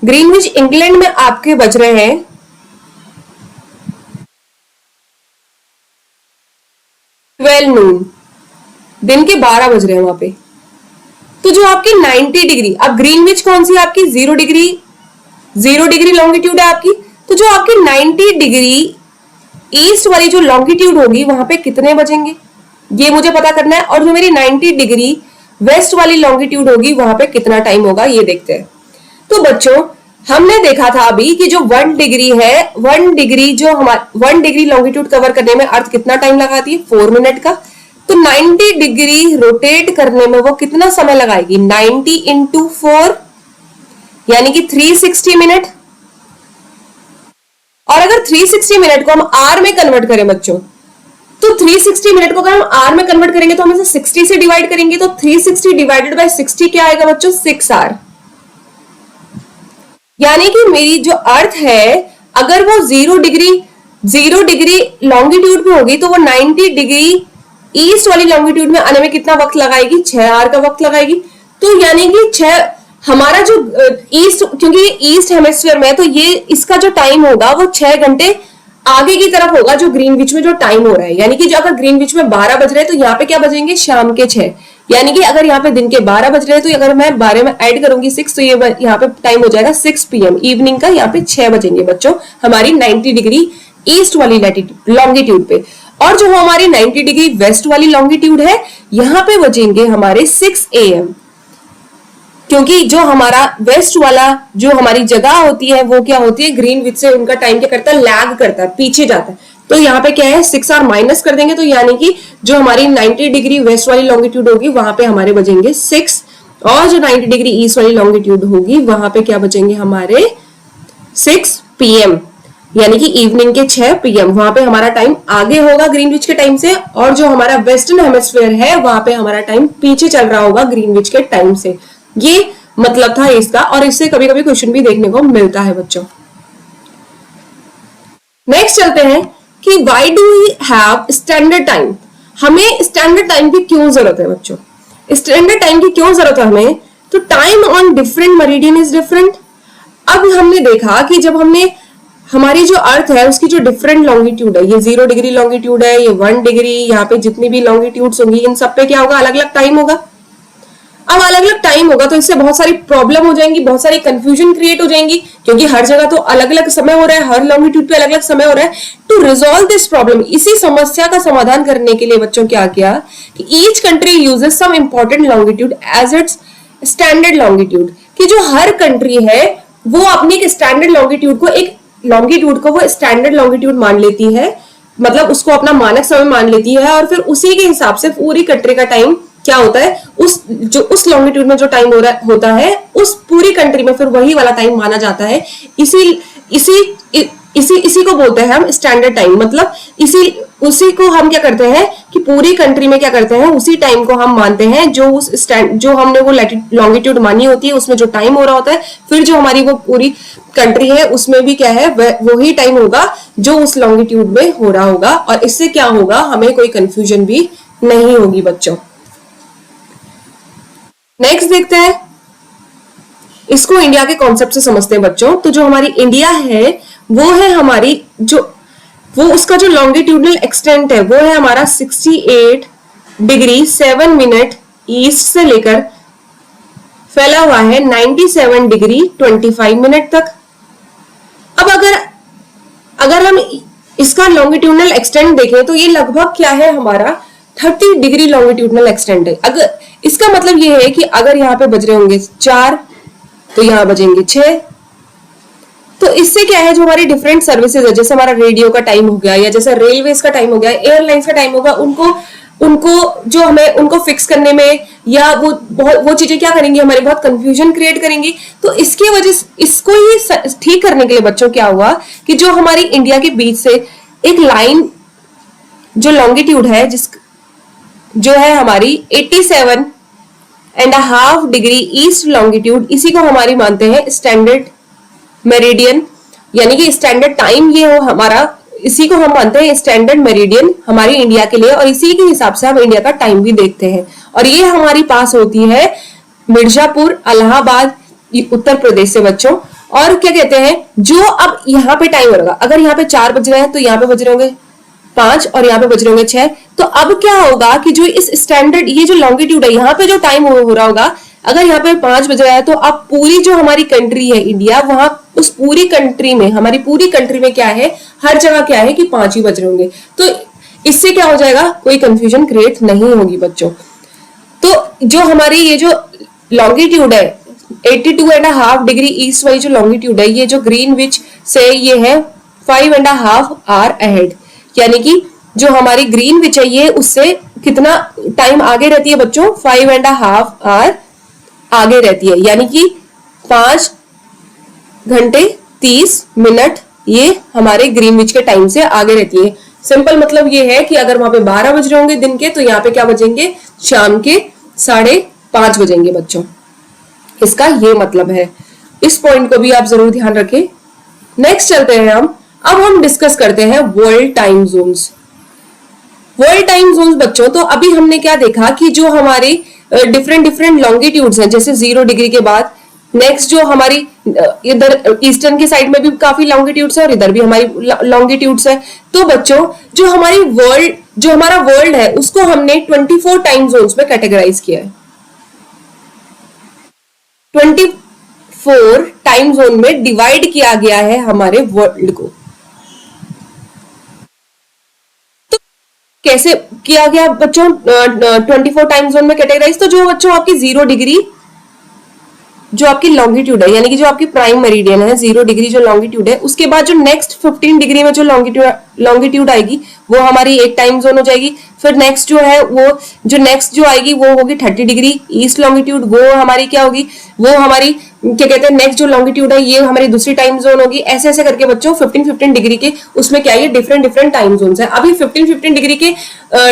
ग्रीनविच इंग्लैंड में आपके बज रहे हैं 12 नून, दिन के 12 बज रहे हैं वहां पे। तो जो आपकी 90 डिग्री, अब ग्रीनविच कौन सी आपकी 0 डिग्री लॉन्गिट्यूड है आपकी। तो जो आपकी 90 डिग्री ईस्ट वाली जो लॉन्गिट्यूड होगी, वहां पे कितने बजेंगे, ये मुझे पता करना है। और जो मेरी 90 डिग्री वेस्ट वाली लॉन्गिट्यूड होगी, वहां पे कितना टाइम होगा, ये देखते हैं। तो बच्चों, हमने देखा था अभी कि जो 1 डिग्री है, 1 डिग्री जो हमारा 1 डिग्री लॉन्गिट्यूड कवर करने में अर्थ कितना टाइम लगाती है, 4 मिनट का। तो 90 डिग्री रोटेट करने में वो कितना समय लगाएगी, 90 इंटू 4, यानी कि 360 मिनट। और अगर 360 मिनट को हम आर में कन्वर्ट करें बच्चों, तो 360 मिनट को अगर हम आर में कन्वर्ट करेंगे तो हम इसे 60 से डिवाइड करेंगे, तो 360 डिवाइडेड बाय 60 क्या आएगा बच्चों? 6 आर। यानी कि मेरी जो अर्थ है, अगर वो 0 डिग्री लॉन्गिट्यूड पे होगी तो वो 90 डिग्री ईस्ट वाली लॉन्गिट्यूड में आने में कितना वक्त लगाएगी? 6 आर का वक्त लगाएगी। तो यानी कि 6, हमारा जो ईस्ट, क्योंकि ये ईस्ट हेमिस्फीयर में है, तो ये इसका जो टाइम होगा वो 6 घंटे आगे की तरफ होगा जो ग्रीनविच में जो टाइम हो रहा है। यानी कि जो अगर ग्रीनविच में 12 बज रहे हैं तो यहाँ पे क्या बजेंगे? शाम के 6। यानी कि अगर यहाँ पे दिन के 12 बज रहे हैं तो अगर मैं 12 में ऐड करूंगी 6, तो ये यहाँ पे टाइम हो जाएगा 6 PM इवनिंग का। यहाँ पे 6 बजेंगे बच्चों हमारी 90 डिग्री ईस्ट वाली लॉन्गिट्यूड पे। और जो हमारी 90 डिग्री वेस्ट वाली लॉन्गिट्यूड है, यहाँ पे बजेंगे हमारे 6 AM, क्योंकि जो हमारा वेस्ट वाला जो हमारी जगह होती है वो क्या होती है? ग्रीनविच से उनका टाइम क्या करता है? लैग करता है, पीछे जाता है। तो यहाँ पे क्या है? 6 आवर माइनस कर देंगे, तो यानी कि जो हमारी 90 डिग्री वेस्ट वाली लॉन्गिट्यूड होगी वहां पे हमारे बजेंगे 6, और जो 90 डिग्री ईस्ट वाली लॉन्गिट्यूड होगी वहां पे क्या बजेंगे हमारे? 6 PM, यानी कि इवनिंग के 6 PM। वहां पे हमारा टाइम आगे होगा ग्रीनविच के टाइम से, और जो हमारा वेस्टर्न हेमिस्फीयर है वहां पे हमारा टाइम पीछे चल रहा होगा ग्रीनविच के टाइम से। ये मतलब था इसका, और इससे कभी कभी क्वेश्चन भी देखने को मिलता है बच्चों। नेक्स्ट चलते हैं कि why do we have standard time? हमें स्टैंडर्ड टाइम की क्यों जरूरत है बच्चों? स्टैंडर्ड टाइम की क्यों जरूरत है हमें? तो time on different meridian is different. अब हमने देखा कि जब हमने हमारी जो अर्थ है उसकी जो डिफरेंट लॉन्गिट्यूड है, ये 0 डिग्री लॉन्गिट्यूड है, ये 1 डिग्री, यहाँ पे जितनी भी लॉन्गिट्यूड्स होंगी इन सब पे क्या होगा? अलग अलग टाइम होगा। अब अलग अलग टाइम होगा तो इससे बहुत सारी प्रॉब्लम हो जाएंगी, बहुत सारी कंफ्यूजन क्रिएट हो जाएंगी, क्योंकि हर जगह तो अलग अलग समय हो रहा है, हर लॉन्गिट्यूड पे अलग अलग समय हो रहा है। टू रिजॉल्व दिस प्रॉब्लम, इसी समस्या का समाधान करने के लिए बच्चों क्या किया कि each country uses some important longitude as its standard longitude, कि जो हर कंट्री है वो अपनी एक स्टैंडर्ड लॉन्गिट्यूड को वो स्टैंडर्ड लॉन्गिट्यूड मान लेती है, मतलब उसको अपना मानक समय मान लेती है, और फिर उसी के हिसाब से पूरी कंट्री का टाइम क्या होता है, उस लॉन्गिट्यूड में जो टाइम होता है उस पूरी कंट्री में फिर वही वाला टाइम माना जाता है। इसी को बोलते हैं हम स्टैंडर्ड टाइम। मतलब उसी को हम क्या करते हैं कि पूरी कंट्री में क्या करते हैं, उसी टाइम को हम मानते हैं जो हमने वो लॉन्गिट्यूड मानी होती है उसमें जो टाइम हो रहा होता है, फिर जो हमारी वो पूरी कंट्री है उसमें भी क्या है वही टाइम होगा जो उस लॉन्गिट्यूड में हो रहा होगा। और इससे क्या होगा, हमें कोई कंफ्यूजन भी नहीं होगी बच्चों। नेक्स्ट देखते हैं, इसको इंडिया के कॉन्सेप्ट से समझते हैं बच्चों। तो जो हमारी इंडिया है वो है हमारी वो उसका जो लॉन्गिट्यूडनल एक्सटेंट है वो है हमारा 68 डिग्री 7 मिनट ईस्ट से लेकर फैला हुआ है 97 डिग्री 25 मिनट तक। अब अगर हम इसका लॉन्गिट्यूडनल एक्सटेंट देखें तो ये लगभग क्या है हमारा 30 डिग्री लॉन्गिट्यूडनल एक्सटेंट है। अगर इसका मतलब ये है कि अगर यहाँ पे बज रहे होंगे 4 तो यहाँ बजेंगे 6। तो इससे क्या है, जो हमारी डिफरेंट सर्विसेज है, जैसे हमारा रेडियो का टाइम हो गया, या जैसे रेलवेज का टाइम हो गया, एयरलाइंस का टाइम होगा, उनको फिक्स करने में या वो चीजें क्या करेंगी, हमारे बहुत कंफ्यूजन क्रिएट करेंगी। तो इसकी वजह से इसको ही ठीक करने के लिए बच्चों क्या हुआ कि जो हमारी इंडिया के बीच से एक लाइन जो लॉन्गिट्यूड है जो है हमारी 87.5 डिग्री ईस्ट लॉन्गिट्यूड, इसी को हमारी मानते हैं स्टैंडर्ड मेरिडियन, यानी कि स्टैंडर्ड टाइम ये हो हमारा, इसी को हम मानते हैं स्टैंडर्ड मेरिडियन हमारी इंडिया के लिए, और इसी के हिसाब से हम इंडिया का टाइम भी देखते हैं। और ये हमारी पास होती है मिर्जापुर, इलाहाबाद, उत्तर प्रदेश से बच्चों। और क्या कहते हैं, जो अब यहाँ पे टाइम होगा, अगर यहाँ पे 4 बज रहे हैं तो यहाँ पे बज रहे होंगे 5 और यहाँ पे बज रहे होंगे 6। तो अब क्या होगा कि जो इस स्टैंडर्ड ये जो लॉन्गिट्यूड है यहाँ पे जो टाइम हो रहा होगा, अगर यहाँ पे 5 बज रहा है तो अब पूरी जो हमारी कंट्री है इंडिया, वहां उस पूरी कंट्री में, हमारी पूरी कंट्री में क्या है, हर जगह क्या है कि 5 ही बज रहे होंगे। तो इससे क्या हो जाएगा, कोई कंफ्यूजन क्रिएट नहीं होगी बच्चों। तो जो हमारी ये जो लॉन्गिट्यूड है 82.5 डिग्री ईस्ट वाली जो लॉन्गिट्यूड है, ये जो ग्रीनविच से ये है 5.5 आवर अहेड, यानी कि जो हमारी ग्रीनविच है ये उससे कितना टाइम आगे रहती है बच्चों, 5.5 आवर आगे रहती है, यानी कि 5 घंटे 30 मिनट ये हमारे ग्रीनविच के टाइम से आगे रहती है। सिंपल मतलब ये है कि अगर वहां पे 12 बज रहे होंगे दिन के, तो यहाँ पे क्या बजेंगे, शाम के 5:30 बजेंगे बच्चों। इसका ये मतलब है, इस पॉइंट को भी आप जरूर ध्यान रखें। नेक्स्ट चलते हैं हम, अब हम डिस्कस करते हैं world time zones. World time zones बच्चों, तो अभी हमने क्या देखा कि जो हमारे डिफरेंट डिफरेंट लॉन्गिट्यूड्स हैं, जैसे 0 डिग्री के बाद नेक्स्ट जो हमारी इधर ईस्टर्न की साइड में भी काफी लॉन्गिट्यूड्स है और इधर भी हमारी लॉन्गिट्यूड्स है। तो बच्चों जो हमारा वर्ल्ड है उसको हमने 24 टाइम जोन्स में कैटेगराइज किया है। 24 टाइम जोन में डिवाइड किया गया है हमारे वर्ल्ड को। तो कैसे किया गया बच्चों 24 टाइम जोन में कैटेगराइज? तो जो बच्चों आपकी 0 डिग्री जो आपकी लॉन्गिट्यूड है, यानी कि जो आपकी प्राइम मेरिडियन है 0 डिग्री जो लॉन्गिट्यूड है, उसके बाद जो नेक्स्ट 15 डिग्री में जो लॉन्गिट्यूड आएगी वो हमारी एक टाइम जोन हो जाएगी। फिर नेक्स्ट जो है वो जो नेक्स्ट जो आएगी वो होगी 30 डिग्री ईस्ट लॉन्गिट्यूड, वो हमारी क्या होगी, वो हमारी क्या कहते हैं नेक्स्ट जो लॉन्गिट्यूड है ये हमारी दूसरी टाइम जोन होगी। ऐसे ऐसे करके बच्चों 15 डिग्री के उसमें क्या है, डिफरेंट डिफरेंट टाइम जोन्स है। अभी 15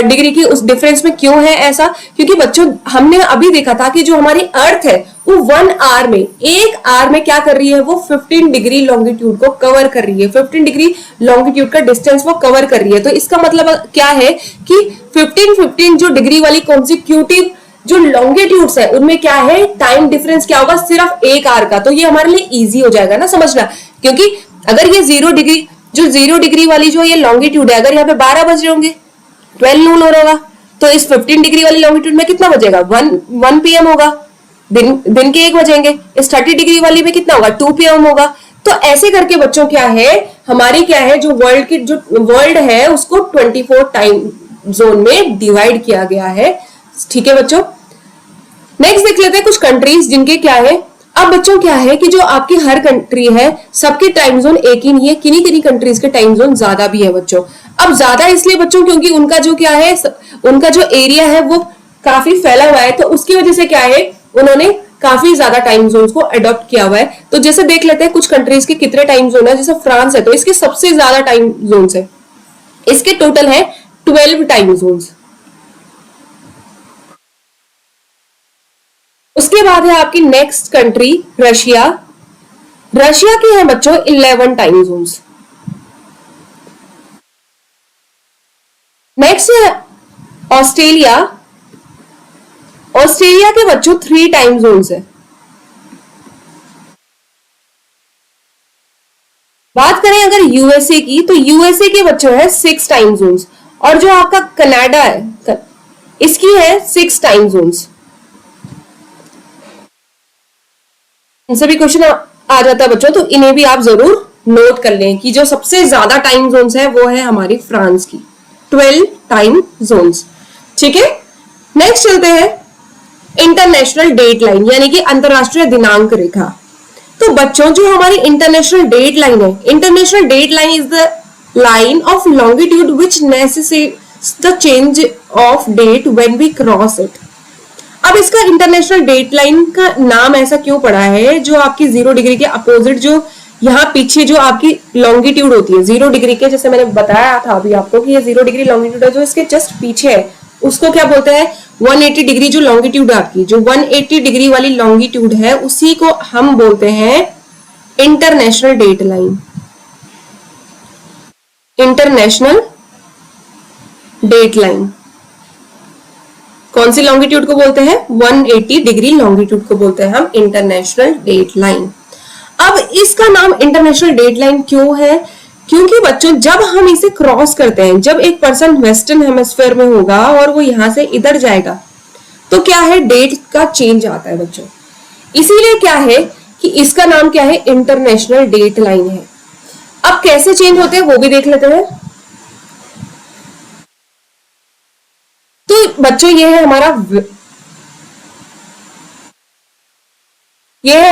डिग्री के उस डिफरेंस में क्यों है ऐसा? क्योंकि बच्चों हमने अभी देखा था कि जो हमारी अर्थ है वो 1 आवर में, 1 आवर में क्या कर रही है, वो 15 डिग्री लॉन्गिट्यूड को कवर कर रही है, 15 डिग्री लॉन्गिट्यूड का डिस्टेंस वो कवर कर रही है। तो इसका मतलब क्या है कि 15 जो डिग्री वाली कॉन्सिक्यूटिव जो लॉन्गिट्यूड्स है उनमें क्या है, टाइम डिफरेंस क्या होगा, सिर्फ 1 आवर का। तो ये हमारे लिए इजी हो जाएगा ना समझना, क्योंकि अगर ये 0 डिग्री वाली जो ये लॉन्गिट्यूड है, अगर यहाँ पे 12 बज रहे होंगे 12 नून हो रहा, तो इस 15 डिग्री वाली लॉन्गिट्यूड में कितना बजेगा, 1 PM होगा, दिन के 1 बजेंगे। इस 30 डिग्री वाली में कितना होगा, 2 PM होगा। तो ऐसे करके बच्चों क्या है, हमारी क्या है जो वर्ल्ड है उसको 24 टाइम जोन में डिवाइड किया गया है। ठीक है बच्चों, नेक्स्ट देख लेते हैं कुछ कंट्रीज जिनके क्या है। अब बच्चों क्या है कि जो आपकी हर कंट्री है सबके टाइम जोन एक ही नहीं है, किन्हीं किन्हीं कंट्रीज के टाइम जोन ज्यादा भी है बच्चों। अब ज्यादा इसलिए बच्चों क्योंकि उनका जो क्या है, उनका जो एरिया है वो काफी फैला हुआ है, तो उसकी वजह से क्या है उन्होंने काफी ज्यादा टाइम जोन्स को अडॉप्ट किया हुआ है। तो जैसे देख लेते हैं कुछ कंट्रीज के कितने टाइम जोन है। जैसे फ्रांस है तो इसके सबसे ज्यादा टाइम जोन्स है, इसके टोटल है 12 टाइम जोन्स। उसके बाद है आपकी नेक्स्ट कंट्री रशिया की है बच्चों 11 टाइम जोन्स। नेक्स्ट है ऑस्ट्रेलिया के बच्चों 3 टाइम जोन्स है। बात करें अगर यूएसए की, तो यूएसए के बच्चों है 6 टाइम जोन्स, और जो आपका कनाडा है इसकी है 6 टाइम जोन्स। इनसे भी क्वेश्चन आ जाता है बच्चों, तो इन्हें भी आप जरूर नोट कर लें कि जो सबसे ज्यादा टाइम जोन्स है वो है हमारी फ्रांस की 12 टाइम जोन्स। ठीक है, नेक्स्ट चलते हैं इंटरनेशनल डेट लाइन, यानी कि अंतरराष्ट्रीय दिनांक रेखा। तो बच्चों जो हमारी इंटरनेशनल डेट लाइन है, international date line is the line of longitude which necessitates the change of date when we cross it. अब इसका इंटरनेशनल डेट लाइन का नाम ऐसा क्यों पड़ा है, जो आपकी 0 डिग्री के अपोजिट जो यहाँ पीछे जो आपकी लॉन्गिट्यूड होती है 0 डिग्री के, जैसे मैंने बताया था अभी आपको कि ये 0 डिग्री लॉन्गिट्यूड है, जो इसके जस्ट पीछे है उसको क्या बोलते हैं, 180 डिग्री जो लॉन्गिट्यूड आपकी जो 180 डिग्री वाली लॉन्गिट्यूड है उसी को हम बोलते हैं international date line. International date line कौन सी लॉन्गिट्यूड को बोलते हैं, 180 डिग्री लॉन्गिट्यूड को बोलते हैं हम इंटरनेशनल डेट लाइन। अब इसका नाम इंटरनेशनल डेट लाइन क्यों है, क्योंकि बच्चों जब हम इसे क्रॉस करते हैं, जब एक पर्सन वेस्टर्न हेमिस्फीयर में होगा और वो यहां से इधर जाएगा तो क्या है, डेट का चेंज आता है बच्चों। इसीलिए क्या है कि इसका नाम क्या है, इंटरनेशनल डेट लाइन है। अब कैसे चेंज होते हैं वो भी देख लेते हैं। तो बच्चों ये है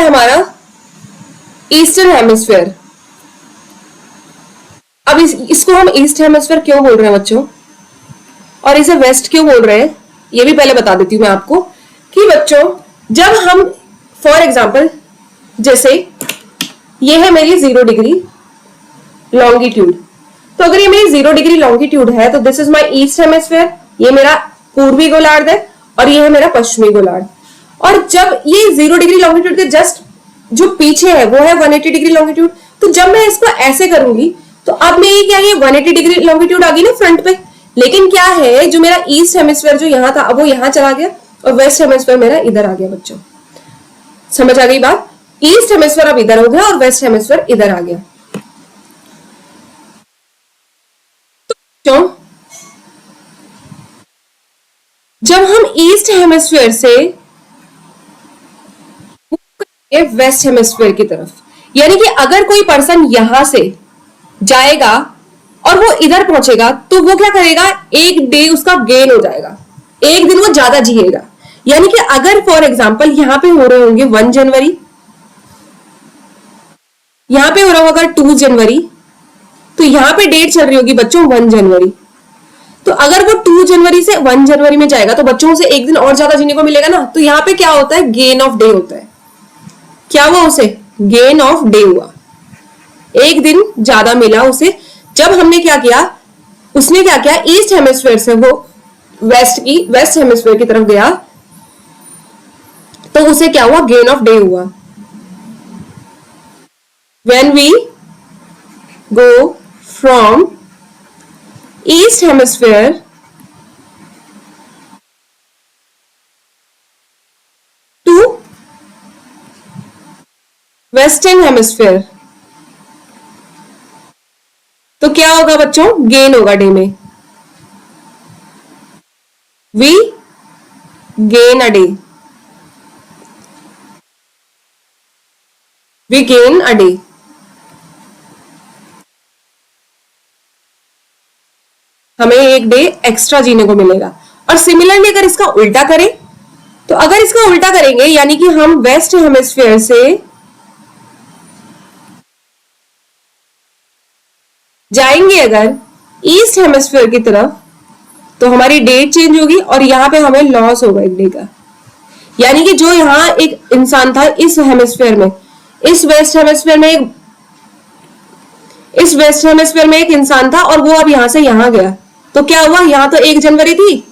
हमारा ईस्टर्न हेमिस्फीयर। अब इसको हम ईस्ट हेमिस्फीयर क्यों बोल रहे हैं बच्चों, और इसे वेस्ट क्यों बोल रहे हैं, ये भी पहले बता देती हूं मैं आपको कि बच्चों जब हम फॉर एग्जांपल जैसे ये है मेरी 0 डिग्री लॉन्गिट्यूड। तो अगर ये मेरी 0 डिग्री लॉन्गिट्यूड है तो this is my east hemisphere, ये मेरा पूर्वी गोलार्ध है और ये है मेरा पश्चिमी गोलार्ध। और जब ये 0 डिग्री लॉन्गिट्यूड के जस्ट जो पीछे है वो है 180 डिग्री लॉन्गिट्यूड। तो जब मैं इसको ऐसे करूंगी तो अब मेरी क्या ये 180 डिग्री लॉन्गिट्यूड आ गई ना फ्रंट पे। लेकिन क्या है, जो मेरा ईस्ट हेमिस्फेयर जो यहाँ था अब वो यहाँ चला गया और वेस्ट हेमिस्फेयर मेरा इधर आ गया। बच्चों समझ आ गई बात? ईस्ट हेमिस्फेयर अब इधर हो गया और वेस्ट हेमिस्फेयर इधर आ गया। तो जब हम ईस्ट हेमिस्फेयर से वेस्ट हेमिस्फेयर की तरफ, यानी कि अगर कोई पर्सन यहां से जाएगा और वो इधर पहुंचेगा तो वो क्या करेगा, एक डे उसका गेन हो जाएगा, एक दिन वो ज्यादा जिएगा। यानी कि अगर फॉर एग्जांपल यहां पे हो रहे होंगे 1 जनवरी, यहां पे हो रहा होगा 2 जनवरी, तो यहां पे डेट चल रही होगी बच्चों 1 जनवरी। तो अगर वो 2 जनवरी से 1 जनवरी में जाएगा तो बच्चों से एक दिन और ज्यादा जीने को मिलेगा ना। तो यहाँ पे क्या होता है, गेन ऑफ डे होता है। क्या हुआ उसे, गेन ऑफ डे हुआ, एक दिन ज्यादा मिला उसे। जब हमने क्या किया, उसने क्या किया, ईस्ट हेमिस्फेयर से वो वेस्ट हेमिस्फेयर की तरफ गया तो उसे क्या हुआ, गेन ऑफ डे हुआ। When we go from east hemisphere to western hemisphere तो क्या होगा बच्चों, गेन होगा डे में। We gain a day, we gain a day. हमें एक डे एक्स्ट्रा जीने को मिलेगा। और सिमिलरली अगर इसका उल्टा करें तो अगर इसका उल्टा करेंगे यानी कि हम वेस्ट हेमिस्फेयर से जाएंगे अगर ईस्ट हेमिस्फेयर की तरफ तो हमारी डेट चेंज होगी और यहां पे हमें लॉस होगा एक डे का। यानी कि जो यहां एक इंसान था इस हेमिस्फेयर में, इस वेस्ट हेमिस्फेयर में एक इंसान था और वो अब यहां से यहां गया तो क्या हुआ, यहां तो 1 जनवरी थी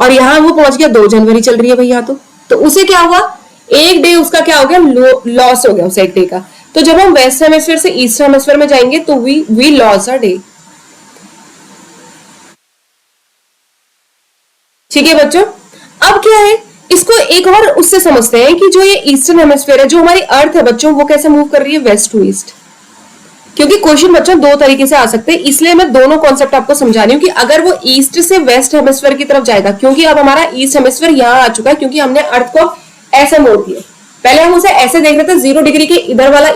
और यहां वो पहुंच गया 2 जनवरी चल रही है भैया। तो उसे क्या हुआ, एक डे उसका क्या हो गया, लॉस हो गया उसे एक डे का। तो जब हम वेस्ट हेमिस्फेयर से ईस्ट हेमिस्फेयर में जाएंगे तो वी लॉस अ डे। ठीक है बच्चों, अब क्या है, इसको एक और उससे समझते हैं कि जो ये ईस्टर्न हेमिस्फेयर है, जो हमारी अर्थ है बच्चों, वो कैसे मूव कर रही है वेस्ट टू ईस्ट। क्योंकि क्वेश्चन बच्चों 2 तरीके से आ सकते हैं, इसलिए मैं दोनों कॉन्सेप्ट आपको समझा रही हूँ कि अगर वो ईस्ट से वेस्ट हेमिस्फेयर की तरफ जाएगा, क्योंकि अब हमारा ईस्ट हेमिस्फेयर यहाँ आ चुका है क्योंकि हमने अर्थ को ऐसे मोड़ दिया। पहले हम उसे ऐसे देख रहे थे, 0 डिग्री के इधर वाला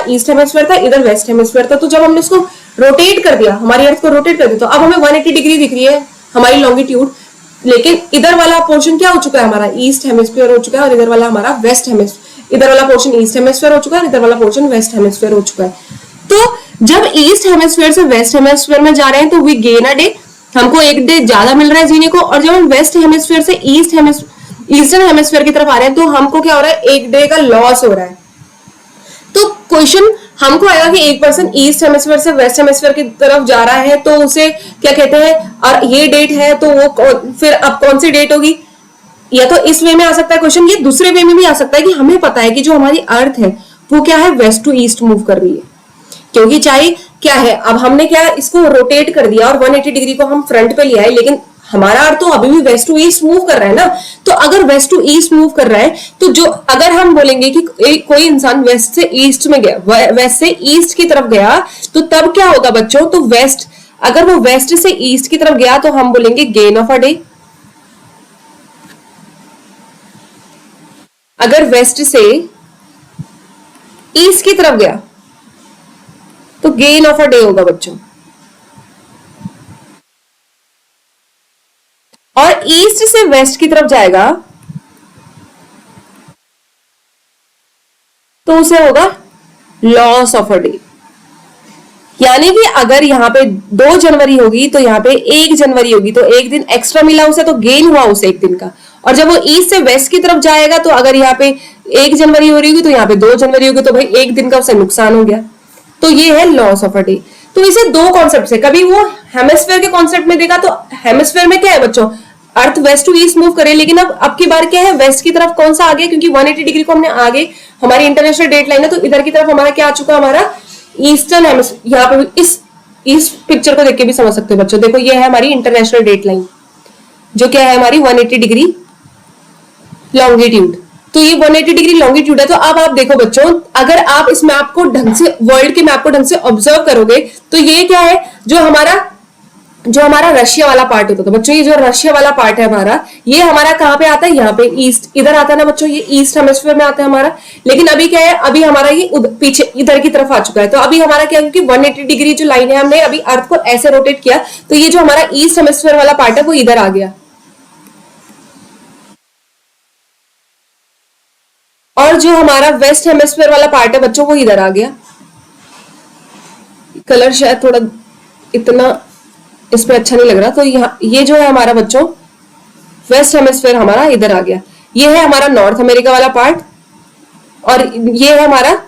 ईस्ट हेमिस्फेयर था, इधर वेस्ट हेमिस्फेयर था। तो जब हमने उसको रोटेट कर दिया, हमारी अर्थ को रोटेट कर दिया, तो अब हमें 180 डिग्री दिख रही है हमारी लॉन्गिट्यूड। लेकिन इधर वाला पोर्शन क्या हो चुका है, हमारा ईस्ट हेमिस्फीयर हो चुका है और इधर वाला हमारा वेस्ट हेमिस्फीयर, इधर वाला पोर्शन ईस्ट हेमिस्फीयर हो चुका है, इधर वाला पोर्शन वेस्ट हेमिस्फीयर हो चुका है। तो जब ईस्ट हेमिस्फीयर से वेस्ट हेमिस्फीयर में जा रहे हैं तो वी गेन अ डे, हमको एक डे ज्यादा मिल रहा है जीने को। और जब हम वेस्ट हेमिस्फीयर से ईस्टर्न हेमिस्फीयर की तरफ आ रहे हैं तो हमको क्या हो रहा है, एक डे का लॉस हो रहा है। तो क्वेश्चन हमको आएगा कि एक पर्सन ईस्ट हेमिस्फीयर से वेस्ट हेमिस्फीयर की तरफ जा रहा है तो उसे क्या कहते हैं, और ये डेट है तो वो फिर अब कौन सी डेट होगी। या तो इस वे में आ सकता है क्वेश्चन, ये दूसरे वे में भी आ सकता है कि हमें पता है कि जो हमारी अर्थ है वो क्या है, वेस्ट टू ईस्ट मूव कर रही है। क्योंकि चाहे क्या है, अब हमने क्या इसको रोटेट कर दिया और 180 डिग्री को हम फ्रंट पे लिया है, लेकिन हमारा अर्थ तो अभी भी वेस्ट टू ईस्ट मूव कर रहा है ना। तो अगर वेस्ट टू ईस्ट मूव कर रहा है तो जो अगर हम बोलेंगे कि कोई इंसान वेस्ट से ईस्ट में गया, वेस्ट से ईस्ट की तरफ गया, तो तब क्या होगा बच्चों, तो वेस्ट, अगर वो वेस्ट से ईस्ट की तरफ गया तो हम बोलेंगे गेन ऑफ अ डे। अगर वेस्ट से ईस्ट की तरफ गया तो गेन ऑफ अ डे होगा बच्चों। और ईस्ट से वेस्ट की तरफ जाएगा तो उसे होगा लॉस ऑफ अ डे। यानी कि अगर यहां पे 2 जनवरी होगी तो यहां पे 1 जनवरी होगी, तो एक दिन एक्स्ट्रा मिला उसे तो गेन हुआ उसे एक दिन का। और जब वो ईस्ट से वेस्ट की तरफ जाएगा तो अगर यहाँ पे 1 जनवरी हो रही होगी तो यहाँ पे 2 जनवरी होगी, तो भाई एक दिन का उसे नुकसान हो गया। तो ये है लॉस ऑफ अ डे। तो इसे दो कॉन्सेप्ट से, कभी वो हेमिस्फेयर के कॉन्सेप्ट में देखा, तो हेमिस्फेयर में क्या है बच्चों, अर्थ वेस्ट टू ईस्ट मूव करे, लेकिन अब की बार क्या है, वेस्ट की तरफ कौन सा आगे, क्योंकि 180 डिग्री को हमने आगे, हमारी इंटरनेशनल डेट लाइन है, तो इधर की तरफ हमारा क्या आ चुका, हमारा ईस्टर्न हेमिस्फीयर। यहाँ पे इस पिक्चर को देख के भी समझ सकते हो बच्चों, देखो ये है हमारी इंटरनेशनल डेट लाइन, जो क्या है हमारी 180 डिग्री लॉन्गिट्यूड। तो ये 180 डिग्री लॉन्गिट्यूड है। तो अब आप देखो बच्चों, अगर आप इस मैप को ढंग से, वर्ल्ड के मैप को ढंग से ऑब्जर्व करोगे, तो ये क्या है, जो हमारा रशिया वाला पार्ट होता है। तो बच्चों ये जो रशिया वाला पार्ट है हमारा, ये हमारा कहाँ पे आता है, यहाँ पे ईस्ट, इधर आता है ना बच्चों, ये ईस्ट हेमिस्फीयर में आता है हमारा। लेकिन अभी क्या है, अभी हमारा ये पीछे इधर की तरफ आ चुका है। तो अभी हमारा क्या है, क्योंकि 180 डिग्री जो लाइन है, हमने अभी अर्थ को ऐसे रोटेट किया, तो ये जो हमारा ईस्ट हेमिस्फीयर वाला पार्ट है वो इधर आ गया, और जो हमारा वेस्ट हेमिस्फीयर वाला पार्ट है बच्चों वो इधर आ गया। कलर शायद थोड़ा इतना इस पे अच्छा नहीं लग रहा, तो यहाँ ये जो है हमारा बच्चों वेस्ट हेमिस्फीयर हमारा इधर आ गया। ये है हमारा नॉर्थ अमेरिका वाला पार्ट, और ये है हमारा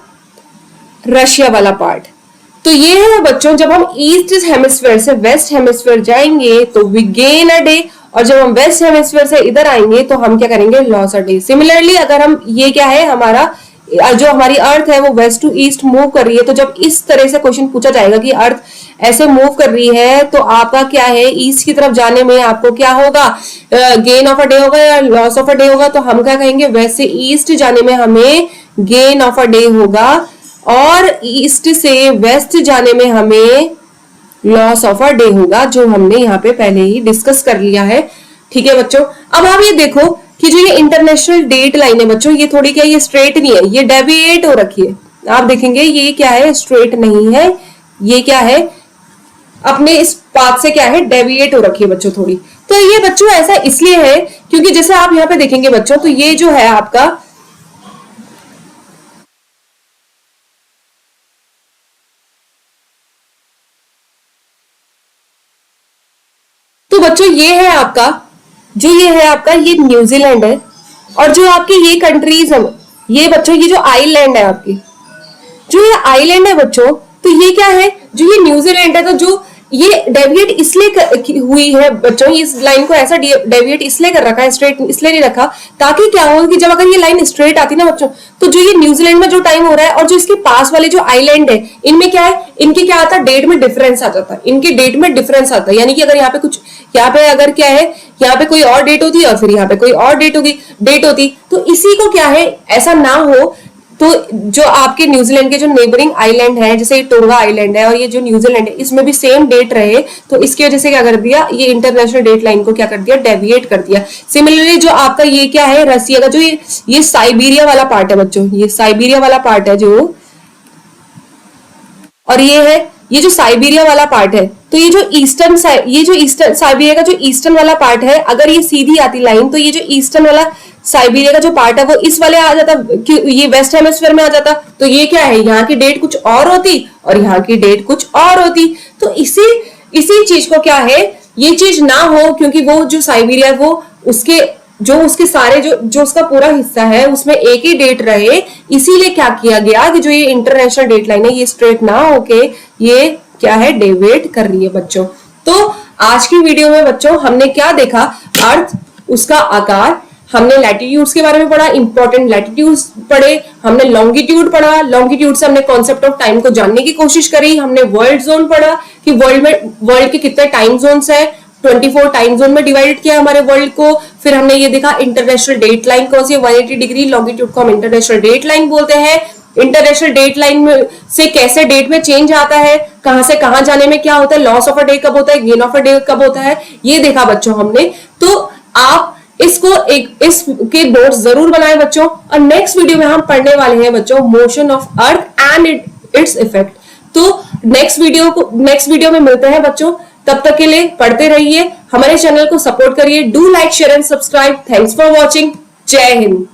रशिया वाला पार्ट। तो ये है बच्चों, जब हम ईस्ट हेमिस्फीयर से वेस्ट हेमिस्फीयर जाएंगे तो वी गेन अ डे, और जब हम वेस्ट हेमिस्फीयर से इधर आएंगे तो हम क्या करेंगे, लॉस अ डे। सिमिलरली अगर हम, ये क्या है हमारा, जो हमारी अर्थ है वो वेस्ट टू ईस्ट मूव कर रही है, तो जब इस तरह से क्वेश्चन पूछा जाएगा कि अर्थ ऐसे मूव कर रही है, तो आपका क्या है, ईस्ट की तरफ जाने में आपको क्या होगा, गेन ऑफ अ डे होगा या लॉस ऑफ अ डे होगा। तो हम क्या कहेंगे, वेस्ट से ईस्ट जाने में हमें गेन ऑफ अ डे होगा, और ईस्ट से वेस्ट जाने में हमें लॉस ऑफ अ डे होगा, जो हमने यहाँ पे पहले ही डिस्कस कर लिया है। ठीक है बच्चों, अब आप ये देखो कि जो ये इंटरनेशनल डेट लाइन है बच्चों, ये थोड़ी क्या, ये स्ट्रेट नहीं है, ये डेविएट हो रखी है। आप देखेंगे ये क्या है, स्ट्रेट नहीं है, ये क्या है, अपने इस पाथ से क्या है, डेविएट हो रखी है बच्चों थोड़ी। तो ये बच्चों ऐसा इसलिए है क्योंकि जैसे आप यहाँ पे देखेंगे बच्चों, तो ये जो है आपका, तो बच्चों ये है आपका, जो ये है आपका, ये न्यूजीलैंड है, और जो आपकी ये कंट्रीज है, ये बच्चों ये जो आइलैंड है आपकी, जो ये आइलैंड है बच्चों, तो ये क्या है, जो ये न्यूजीलैंड है, तो जो ये डेविएट इसलिए हुई है बच्चों, इस लाइन को ऐसा डेविएट इसलिए कर रखा है, स्ट्रेट इसलिए नहीं रखा, ताकि क्या हो कि जब अगर ये लाइन स्ट्रेट आती ना बच्चों, तो जो ये न्यूजीलैंड में जो टाइम हो रहा है और जो इसके पास वाले जो आइलैंड है, इनमें क्या है, इनके क्या आता है, डेट में डिफरेंस आ जाता है, इनके डेट में डिफरेंस आता है। यानी कि अगर यहाँ पे कुछ, यहाँ पे अगर क्या है, यहाँ पे कोई और डेट होती है और फिर यहाँ पे कोई और डेट होती, तो इसी को क्या है, ऐसा ना हो, तो जो आपके न्यूजीलैंड के जो नेबरिंग आइलैंड है, जैसे टोंगा आइलैंड है और ये जो न्यूजीलैंड है, इसमें भी सेम डेट रहे, तो इसकी वजह से क्या कर दिया, ये इंटरनेशनल डेट लाइन को क्या कर दिया, डेविएट कर दिया। सिमिलरली जो आपका ये क्या है, रसिया का जो ये साइबेरिया वाला पार्ट है बच्चों, ये साइबेरिया वाला पार्ट है जो, और ये है, ये जो साइबेरिया वाला पार्ट है, तो ये जो ईस्टर्न साइबेरिया का जो ईस्टर्न वाला पार्ट है, अगर ये सीधी आती लाइन, तो ये जो ईस्टर्न वाला साइबेरिया का जो पार्ट है वो इस वाले आ जाता, ये वेस्ट हेमिस्फीयर में आ जाता, तो ये क्या है, यहाँ की डेट कुछ और होती और यहाँ की डेट कुछ और होती। तो इसी चीज को क्या है, ये चीज ना हो, क्योंकि वो जो साइबेरिया वो उसके सारे जो उसका पूरा हिस्सा है उसमें एक ही डेट रहे, इसीलिए क्या किया गया कि जो ये इंटरनेशनल डेट लाइन है ये स्ट्रेट ना होके ये क्या है, डेविएट कर रही है बच्चों। तो आज की वीडियो में बच्चों हमने क्या देखा, अर्थ, उसका आकार, हमने लैटिट्यूड्स के बारे में पढ़ा, इंपॉर्टेंट लैटिट्यूड्स पढ़े, हमने लॉन्गिट्यूड पढ़ा, लॉन्गिट्यूड से हमने कॉन्सेप्ट ऑफ टाइम को जानने की कोशिश करी, हमने वर्ल्ड जोन पढ़ा कि वर्ल्ड के कितने टाइम जोन्स है, 24 टाइम जोन में डिवाइड किया हमारे वर्ल्ड को। फिर हमने ये देखा इंटरनेशनल डेट लाइन कौन सी है, 180 डिग्री लॉन्गिट्यूड को हम इंटरनेशनल डेट लाइन बोलते हैं। इंटरनेशनल डेट लाइन में से कैसे डेट में चेंज आता है, कहां से कहां जाने में क्या होता है, लॉस ऑफ अ डे कब होता है, गेन ऑफ अ डे कब होता है, ये देखा बच्चों हमने। तो आप इसके नोट्स जरूर बनाएं बच्चों, और नेक्स्ट वीडियो में हम पढ़ने वाले हैं बच्चों motion of earth and its effect. तो नेक्स्ट वीडियो में मिलते हैं बच्चों, तब तक के लिए पढ़ते रहिए, हमारे चैनल को सपोर्ट करिए, do like share and subscribe. Thanks for watching, जय हिंद।